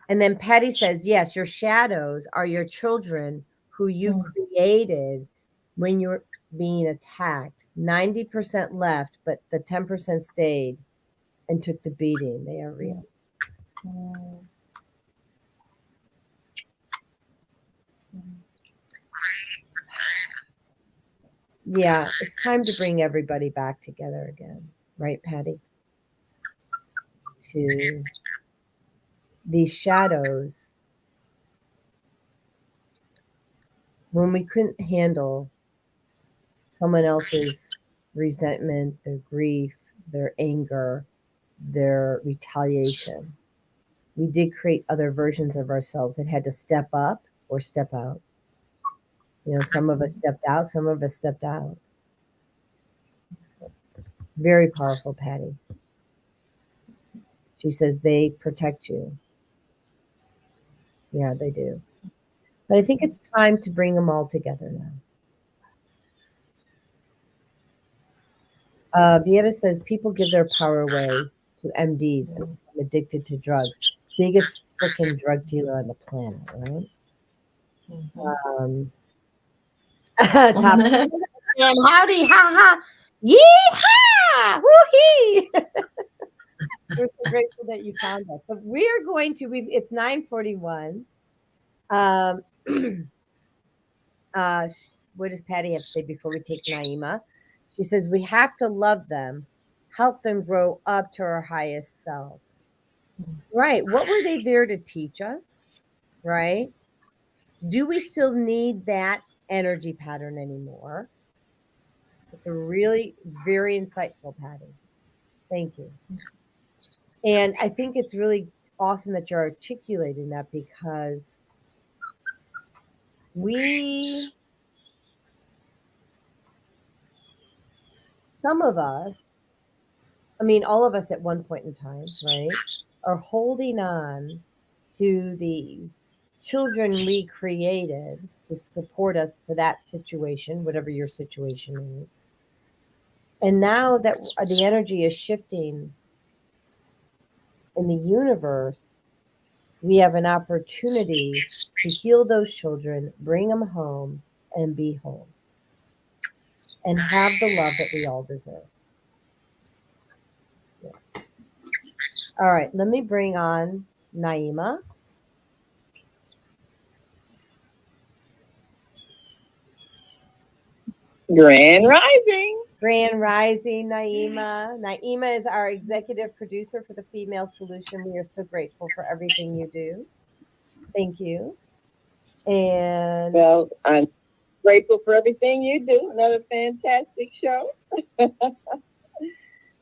And then Patty says, yes, your shadows are your children who you created when you're being attacked. 90% left, but the 10% stayed and took the beating. They are real. Yeah, it's time to bring everybody back together again. Right, Patty? To these shadows when we couldn't handle someone else's resentment, their grief, their anger, their retaliation, we did create other versions of ourselves that had to step up or step out. You know, some of us stepped out, some of us stepped out. Very powerful, Patty. She says they protect you. Yeah, they do. But I think it's time to bring them all together now. Vieta says people give their power away to MDs and become addicted to drugs. Biggest freaking drug dealer on the planet, right? Top and howdy, ha ha, yeehaw, woo-hee. We're so grateful that you found us. But we're going to. It's 9:41. What does Patty have to say before we take Naima? She says we have to love them, help them grow up to our highest self. Right. What were they there to teach us? Right. Do we still need that energy pattern anymore? It's a really very insightful, Patty. Thank you. And I think it's really awesome that you're articulating that, because some of us, I mean, all of us at one point in time, right, are holding on to the children we created to support us for that situation, whatever your situation is. And now that the energy is shifting in the universe, we have an opportunity to heal those children, bring them home, and be whole, and have the love that we all deserve. Yeah. All right, let me bring on Naima. Grand Rising. Grand Rising, Naima. Naima is our executive producer for the Female Solution. We are so grateful for everything you do. Thank you. And well, I'm grateful for everything you do. Another fantastic show.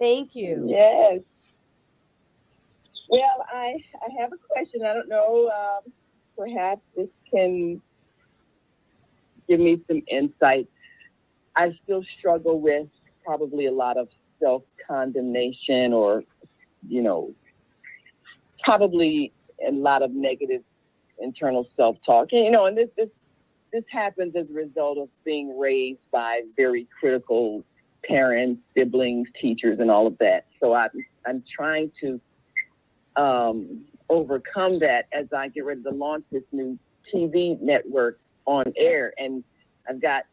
Thank you. Yes. Well, I have a question. I don't know. Perhaps this can give me some insight. I still struggle with probably a lot of self-condemnation, or, probably a lot of negative internal self-talk. And this happens as a result of being raised by very critical parents, siblings, teachers, and all of that. So I'm trying to overcome that as I get ready to launch this new TV network on air. And I've got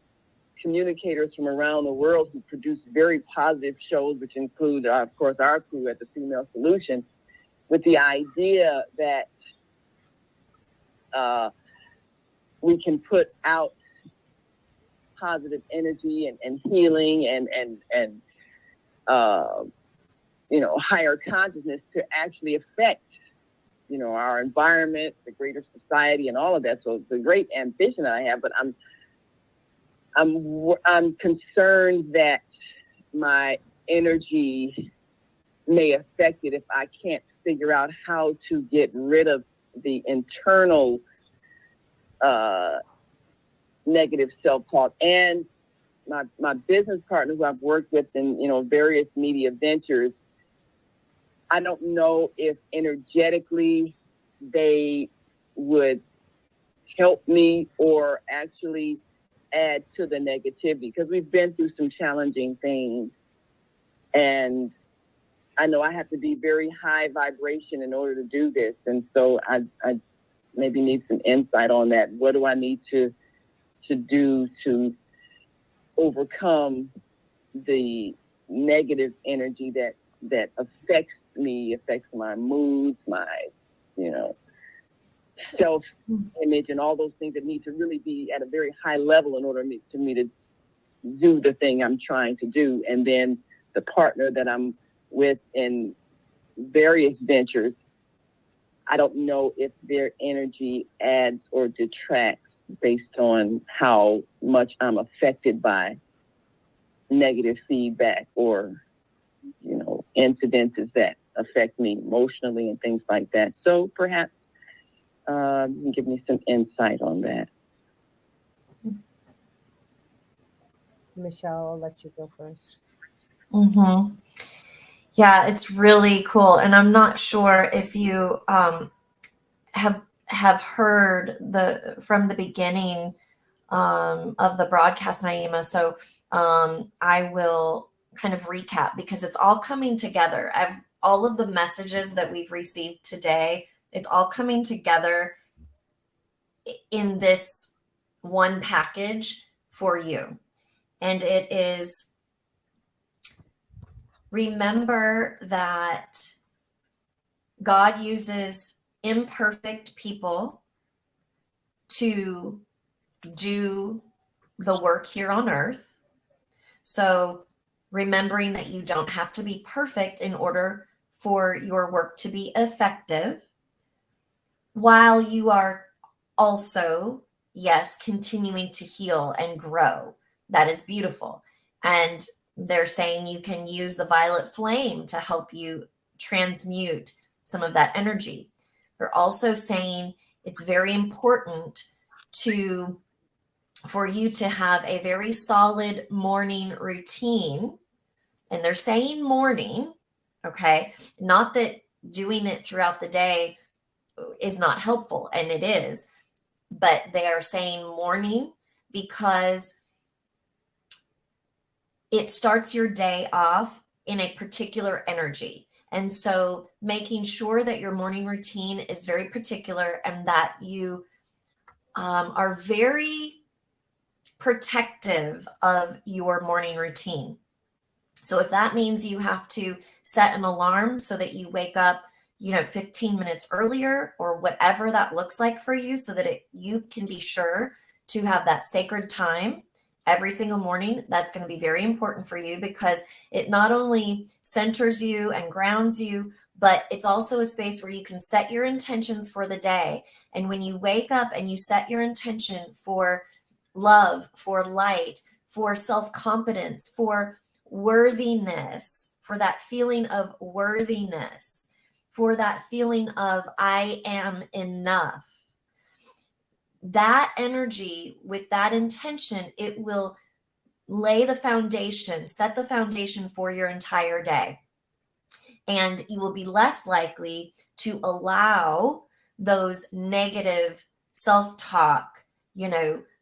communicators from around the world who produce very positive shows, which include, of course, our crew at the Female Solution, with the idea that we can put out positive energy and healing and higher consciousness to actually affect, our environment, the greater society, and all of that. So it's a great ambition that I have, but I'm concerned that my energy may affect it if I can't figure out how to get rid of the internal negative self-talk. And my business partners who I've worked with in various media ventures, I don't know if energetically they would help me or actually add to the negativity, because we've been through some challenging things, and I know I have to be very high vibration in order to do this. And so I maybe need some insight on that. What do I need to do to overcome the negative energy that affects me, affects my moods, my, self-image, and all those things that need to really be at a very high level in order for me to do the thing I'm trying to do. And then the partner that I'm with in various ventures, I don't know if their energy adds or detracts based on how much I'm affected by negative feedback or, incidences that affect me emotionally and things like that. So perhaps you can give me some insight on that. Michelle, I'll let you go first. Mm-hmm. Yeah, it's really cool. And I'm not sure if you have heard from the beginning of the broadcast, Naima. So I will kind of recap because it's all coming together. All of the messages that we've received today, it's all coming together in this one package for you. And it is, remember that God uses imperfect people to do the work here on earth. So remembering that you don't have to be perfect in order for your work to be effective, while you are also, yes, continuing to heal and grow. That is beautiful. And they're saying you can use the violet flame to help you transmute some of that energy. They're also saying it's very important for you to have a very solid morning routine. And they're saying morning, okay? Not that doing it throughout the day is not helpful, and it is, but they are saying morning because it starts your day off in a particular energy. And so making sure that your morning routine is very particular and that you are very protective of your morning routine. So if that means you have to set an alarm so that you wake up 15 minutes earlier or whatever that looks like for you, so that you can be sure to have that sacred time every single morning, that's going to be very important for you because it not only centers you and grounds you, but it's also a space where you can set your intentions for the day. And when you wake up and you set your intention for love, for light, for self-confidence, for worthiness, for that feeling of worthiness, for that feeling of I am enough, that energy with that intention, it will lay the foundation, set the foundation for your entire day. And you will be less likely to allow those negative self-talk,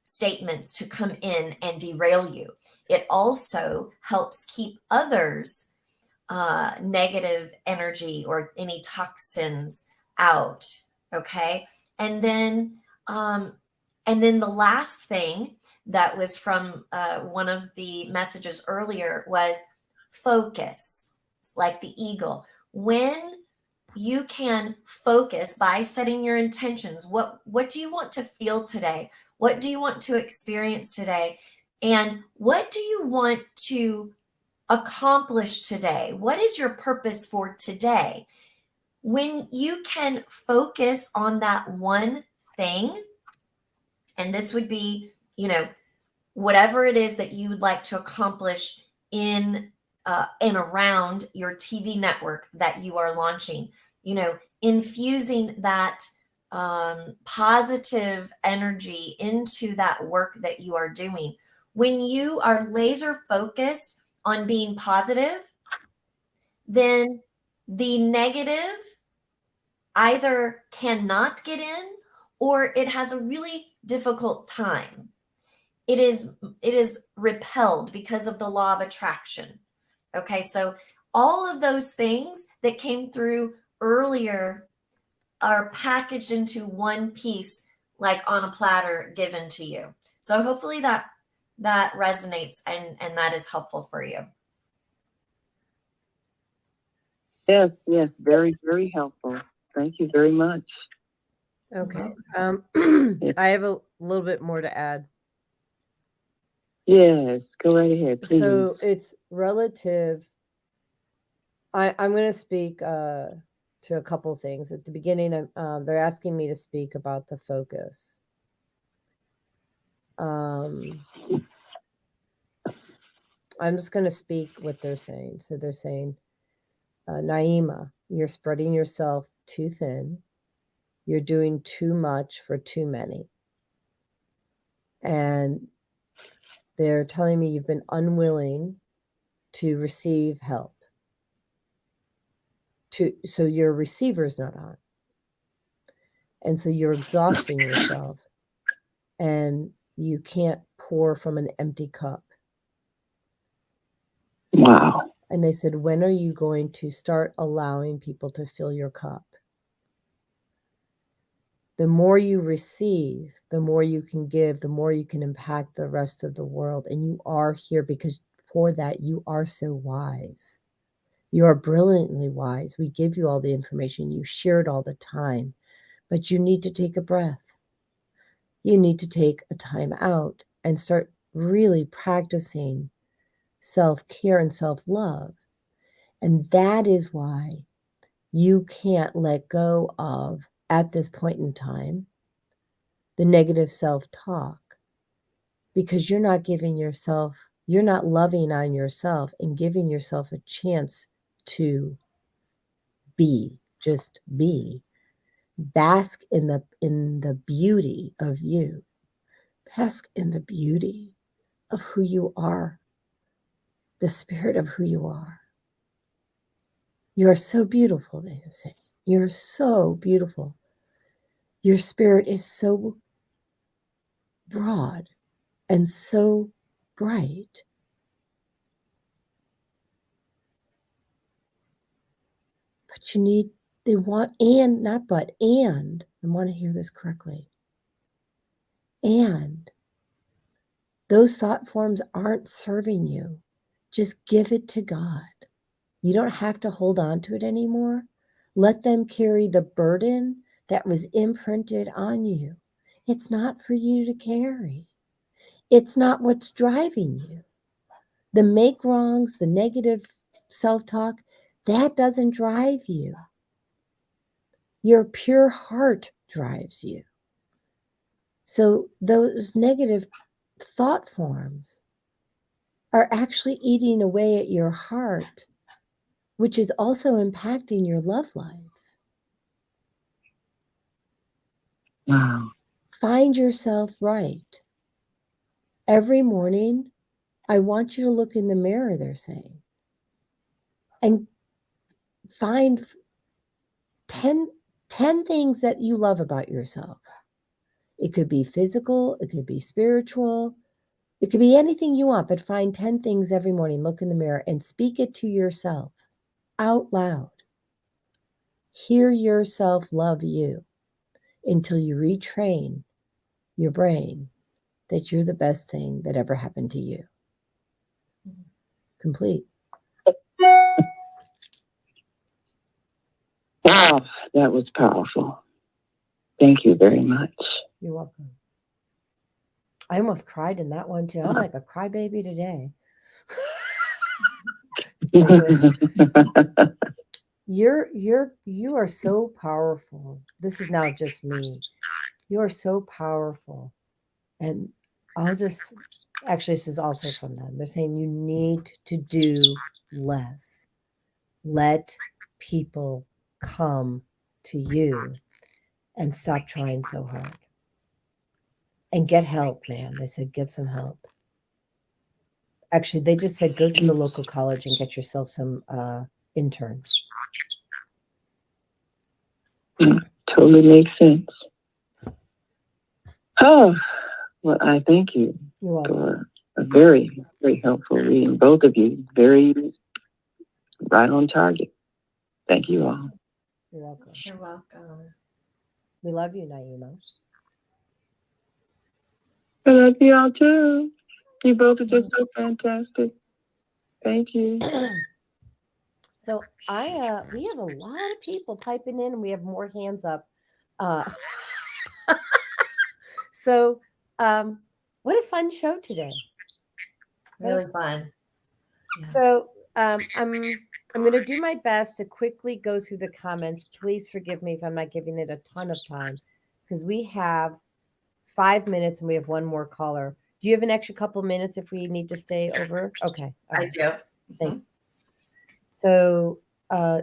statements to come in and derail you. It also helps keep others' negative energy or any toxins out. Okay. And then the last thing that was from one of the messages earlier was focus. It's like the eagle. When you can focus by setting your intentions, what do you want to feel today? What do you want to experience today? And what do you want to accomplish today? What is your purpose for today? When you can focus on that one thing, and this would be, whatever it is that you would like to accomplish in and around your TV network that you are launching, infusing that positive energy into that work that you are doing. When you are laser focused on being positive, then the negative either cannot get in or it has a really difficult time. It is repelled because of the law of attraction. Okay, so all of those things that came through earlier are packaged into one piece, like on a platter given to you. So hopefully that resonates and that is helpful for you. Yes, very, very helpful. Thank you very much. Okay. I have a little bit more to add. Yes, go right ahead, please. So it's relative. I'm going to speak to a couple things. At the beginning, they're asking me to speak about the focus. I'm just going to speak what they're saying. So they're saying, Naima, you're spreading yourself too thin. You're doing too much for too many. And they're telling me you've been unwilling to receive help. So your receiver's not on. And so you're exhausting yourself and you can't pour from an empty cup. Wow. And they said, when are you going to start allowing people to fill your cup? The more you receive, the more you can give, the more you can impact the rest of the world. And you are here because for that, you are so wise. You are brilliantly wise. We give you all the information. You share it all the time. But you need to take a breath. You need to take a time out and start really practicing self-care and self-love. And that is why you can't let go of, at this point in time, the negative self-talk, because you're not loving on yourself and giving yourself a chance to be, just be. Bask in the beauty of you. Bask in the beauty of who you are, the spirit of who you are. You are so beautiful, they say. You're so beautiful. Your spirit is so broad and so bright. But I want to hear this correctly. And those thought forms aren't serving you. Just give it to God. You don't have to hold on to it anymore. Let them carry the burden that was imprinted on you. It's not for you to carry. It's not what's driving you. The make wrongs, the negative self-talk, that doesn't drive you. Your pure heart drives you. So those negative thought forms are actually eating away at your heart, which is also impacting your love life. Wow. Find yourself right. Every morning, I want you to look in the mirror, they're saying, and find 10 things that you love about yourself. It could be physical, it could be spiritual, it could be anything you want, but find 10 things every morning, look in the mirror and speak it to yourself out loud. Hear yourself love you until you retrain your brain that you're the best thing that ever happened to you. Complete. Wow, that was powerful. Thank you very much. You're welcome. I almost cried in that one too. I'm like a crybaby today. You are so powerful. This is now just me. You are so powerful. And actually, this is also from them. They're saying you need to do less. Let people come to you and stop trying so hard. And get help, man. They said, get some help. Actually, they just said, go to the local college and get yourself some interns. Totally makes sense. Oh, well, I thank you for a very, very helpful reading. Both of you, very right on target. Thank you all. You're welcome. You're welcome. We love you, Naima. I love you all too. You both are just so fantastic. Thank you. So we have a lot of people piping in, and we have more hands up. So what a fun show today. Really fun. Yeah. So I'm going to do my best to quickly go through the comments. Please forgive me if I'm not giving it a ton of time, because we have 5 minutes and we have one more caller. Do you have an extra couple minutes if we need to stay over? Okay. All I right. do. Thank you. So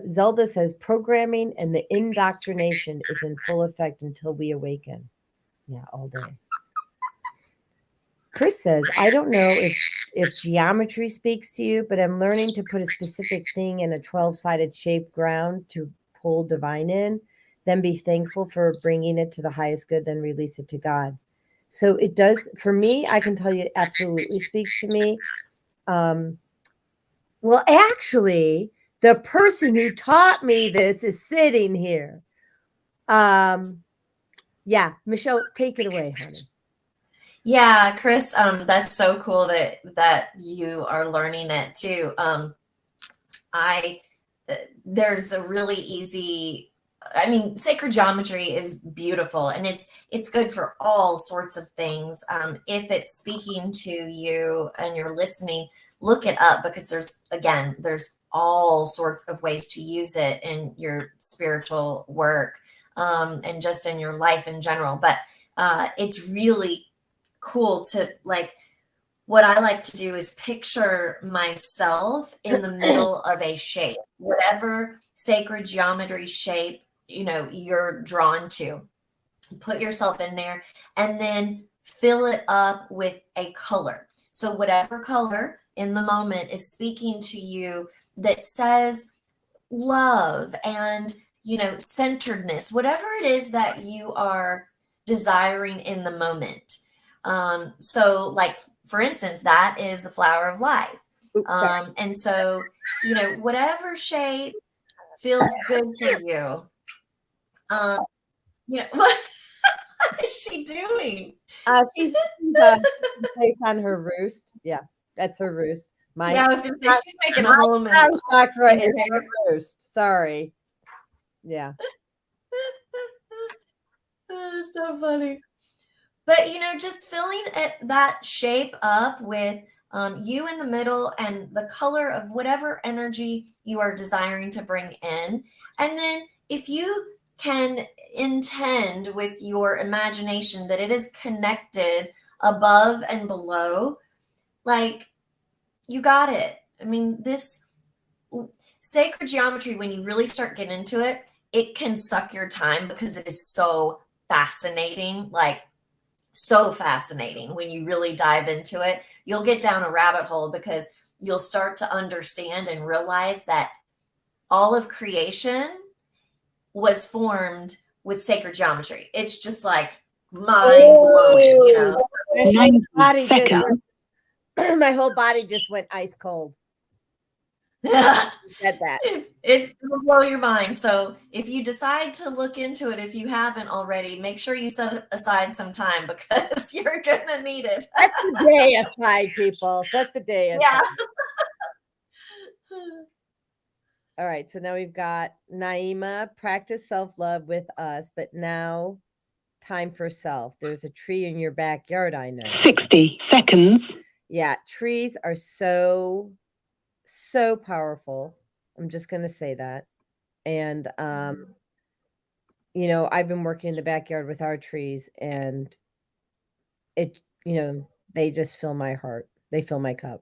Zelda says programming and the indoctrination is in full effect until we awaken. Yeah, all day. Chris says, I don't know if geometry speaks to you, but I'm learning to put a specific thing in a 12-sided shape ground to pull divine in, then be thankful for bringing it to the highest good, then release it to God. So it does, for me, I can tell you it absolutely speaks to me. Well, actually, the person who taught me this is sitting here. Yeah, Michelle, take it away, honey. Yeah, Chris, that's so cool that you are learning it too. There's a really easy, I mean, sacred geometry is beautiful and it's good for all sorts of things. If it's speaking to you and you're listening, look it up because there's all sorts of ways to use it in your spiritual work, and just in your life in general. But it's really cool to, like, what I like to do is picture myself in the middle of a shape, whatever sacred geometry shape, you're drawn to. Put yourself in there and then fill it up with a color. So whatever color in the moment is speaking to you that says love and, centeredness, whatever it is that you are desiring in the moment. So like, for instance, that is the flower of life. And so, whatever shape feels good for you. What is she doing? She's placed on her roost. Yeah, that's her roost. I was going to say she's making a home in chakra is her roost. Sorry. Yeah. That's so funny. But, just filling that shape up with you in the middle and the color of whatever energy you are desiring to bring in. And then if you can intend with your imagination that it is connected above and below, like, you got it. I mean, this sacred geometry, when you really start getting into it, it can suck your time because it is so fascinating, like so fascinating. When you really dive into it, you'll get down a rabbit hole because you'll start to understand and realize that all of creation was formed with sacred geometry. It's just like mind blowing, My whole body just went ice cold. Said that. It will blow your mind. So if you decide to look into it, if you haven't already, make sure you set aside some time because you're gonna need it. Set the day aside, people. Set the day aside. Yeah. All right. So now we've got Naima, practice self-love with us, but now time for self. There's a tree in your backyard, I know. 60 seconds. Yeah, trees are so powerful. I'm just going to say that. And, I've been working in the backyard with our trees and it, they just fill my heart. They fill my cup.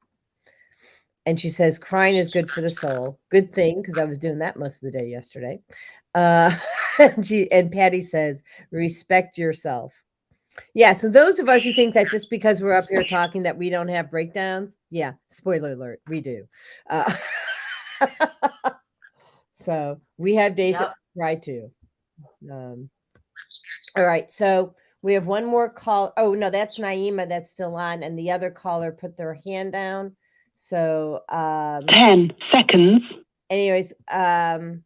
And she says, crying is good for the soul. Good thing, because I was doing that most of the day yesterday. And Patty says, respect yourself. Yeah, so those of us who think that just because we're up here talking that we don't have breakdowns, yeah, spoiler alert, we do. So we have days that we try to. All right, so we have one more call. Oh, no, that's Naima that's still on, and the other caller put their hand down. So 10 seconds. Anyways, Patty,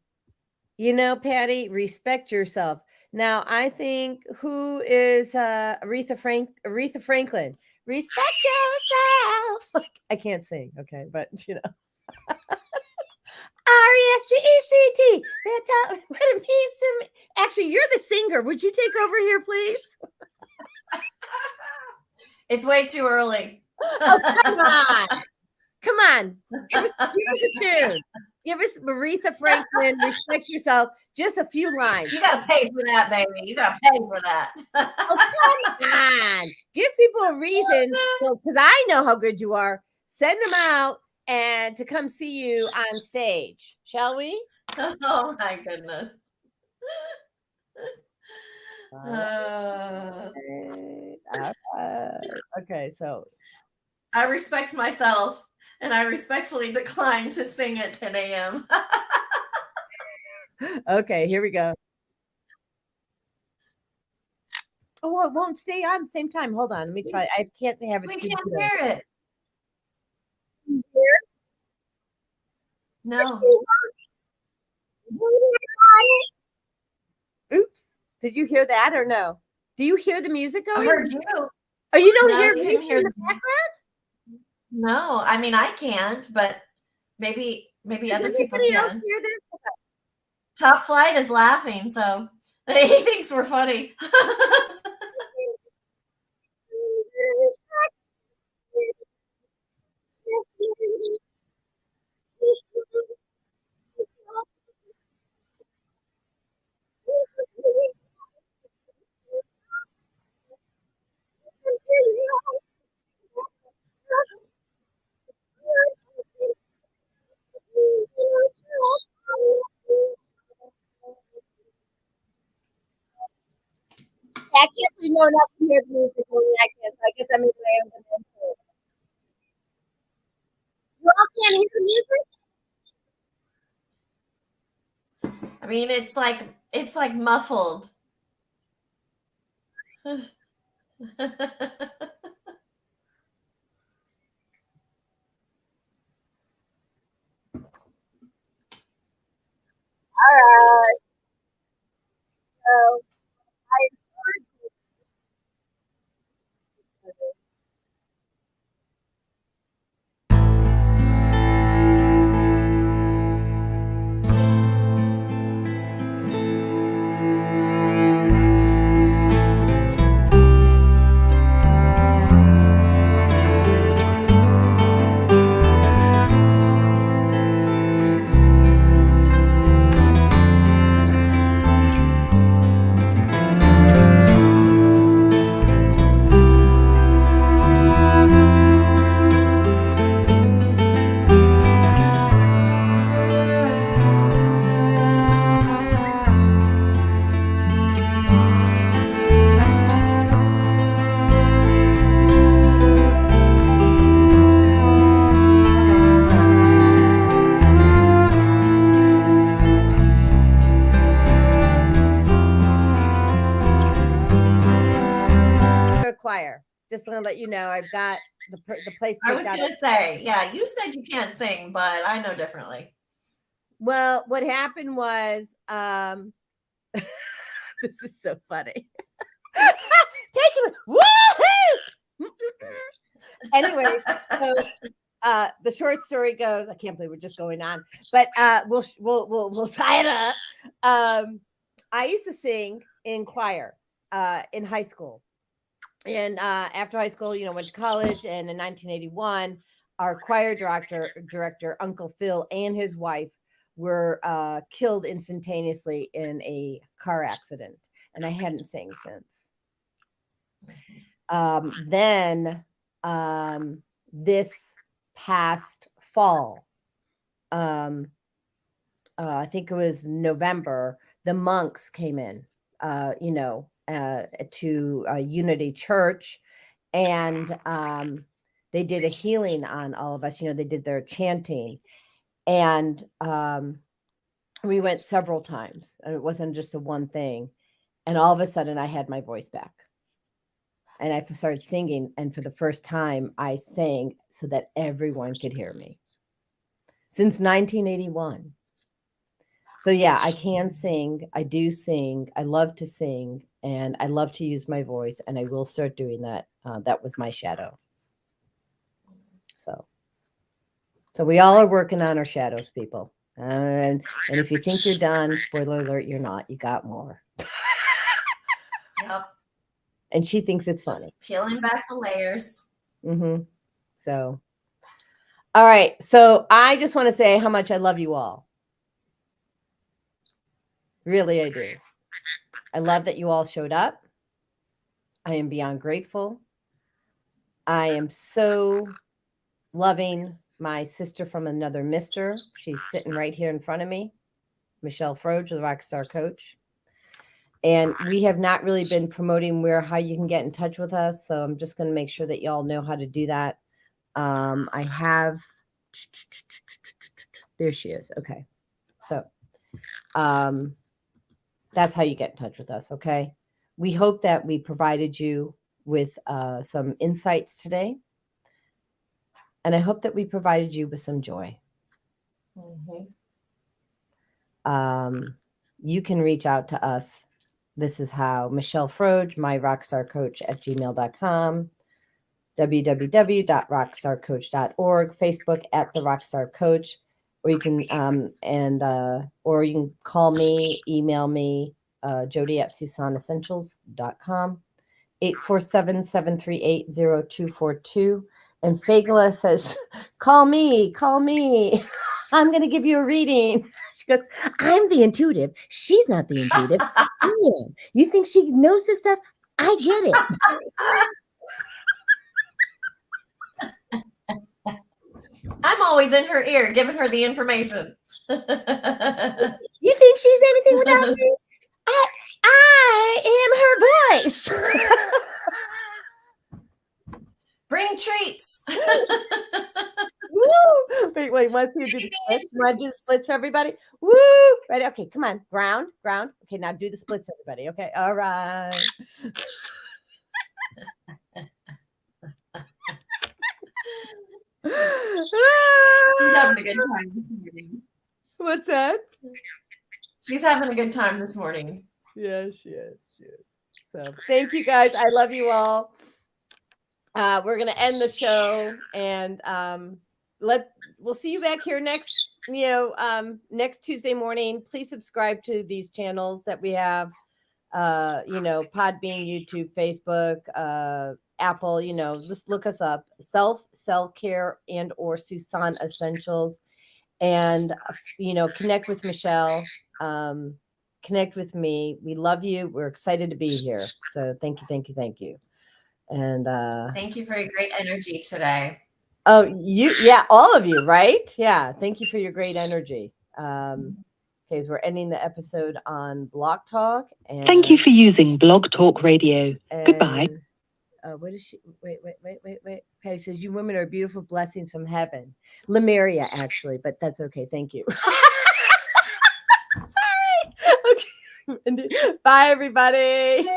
respect yourself. Now, I think who is Aretha Franklin? Respect yourself. I can't sing, okay, but R-E-S-P-E-C-T. That's what it means to me. Actually, you're the singer. Would you take over here, please? It's way too early. Oh, come on. Come on. Give us a tune. Give us Aretha Franklin, Respect Yourself, just a few lines. You got to pay for that, baby. You got to pay for that. Oh, come on. Give people a reason, because I know how good you are. Send them out and to come see you on stage. Shall we? Oh, my goodness. Okay, so I respect myself, and I respectfully decline to sing at 10 a.m. Okay, here we go. Oh, well, it won't stay on at the same time. Hold on, let me try. I can't have it. We too can't good. hear it. No. Oops. Did you hear that or no? Do you hear the music I going? heard you. Oh, you don't No, hear I me couldn't in hear the background? No, I mean, I can't, but maybe Does other people anybody else can. hear this? Top Flight is laughing, so he thinks we're funny. I can't believe no one else can hear the music, only I can. So I guess I'm in my own dimension. You all can't hear the music? I mean, it's like muffled. All right. So I encourage you. Choir. Just want to let you know, I've got the place. I was going to say, yeah, you said you can't sing, but I know differently. Well, what happened was, this is so funny. Take it, woohoo! Anyway, so the short story goes. I can't believe we're just going on, but we'll tie it up. I used to sing in choir in high school. And after high school, went to college. And in 1981, our choir director, Uncle Phil, and his wife were killed instantaneously in a car accident. And I hadn't sang since. Then this past fall, I think it was November, the monks came in, to Unity Church, and they did a healing on all of us. They did their chanting, and we went several times, and it wasn't just a one thing. And all of a sudden, I had my voice back, and I started singing. And for the first time, I sang so that everyone could hear me. Since 1981. So yeah, I can sing. I do sing. I love to sing, and I love to use my voice, and I will start doing that. That was my shadow. So we all are working on our shadows, people. And if you think you're done, spoiler alert, you're not. You got more. Yep. And she thinks it's funny. Just peeling back the layers. Mm-hmm. So, All right. So I just want to say how much I love you all. Really, I do. I love that you all showed up. I am beyond grateful. I am so loving my sister from another mister. She's sitting right here in front of me, Michelle Froedge, the Rockstar coach. And we have not really been promoting how you can get in touch with us. So I'm just going to make sure that y'all know how to do that. I have, there she is. Okay. So that's how you get in touch with us. Okay. We hope that we provided you with some insights today. And I hope that we provided you with some joy. You can reach out to us. This is how Michelle Froedge, my rockstar coach at gmail.com, www.rockstarcoach.org, Facebook at the Rockstar Coach, or you can or you can call me, email me, Jodi at Suson-Essentials.com, 847-738-0242. And Fagla says, call me. I'm going to give you a reading. She goes, I'm the intuitive. She's not the intuitive. I am. You think she knows this stuff? I get it. I'm always in her ear, giving her the information. You think she's everything without me? I am her voice. Bring treats. Woo! Wait, let's see you do the splits. You want to do the splits for everybody? Woo! Ready? Okay, come on. Ground. Okay, now do the splits, everybody. Okay, all right. She's having a good time this morning. What's that? She's having a good time this morning. Yeah, she is. So thank you guys. I love you all. We're gonna end the show, and we'll see you back here next Tuesday morning. Please subscribe to these channels that we have. Podbean, YouTube, Facebook, Apple. Just look us up. Self-Care and or Suson Essentials, and connect with Michelle. Connect with me. We love you. We're excited to be here. So thank you. And thank you for your great energy today. Oh, all of you, right? Yeah. Thank you for your great energy. Okay, so we're ending the episode on Blog Talk. And thank you for using Blog Talk Radio. Goodbye. What is she? Wait. Patty says, you women are beautiful blessings from heaven. Lemuria, actually, but that's okay. Thank you. Sorry. Okay. Bye, everybody.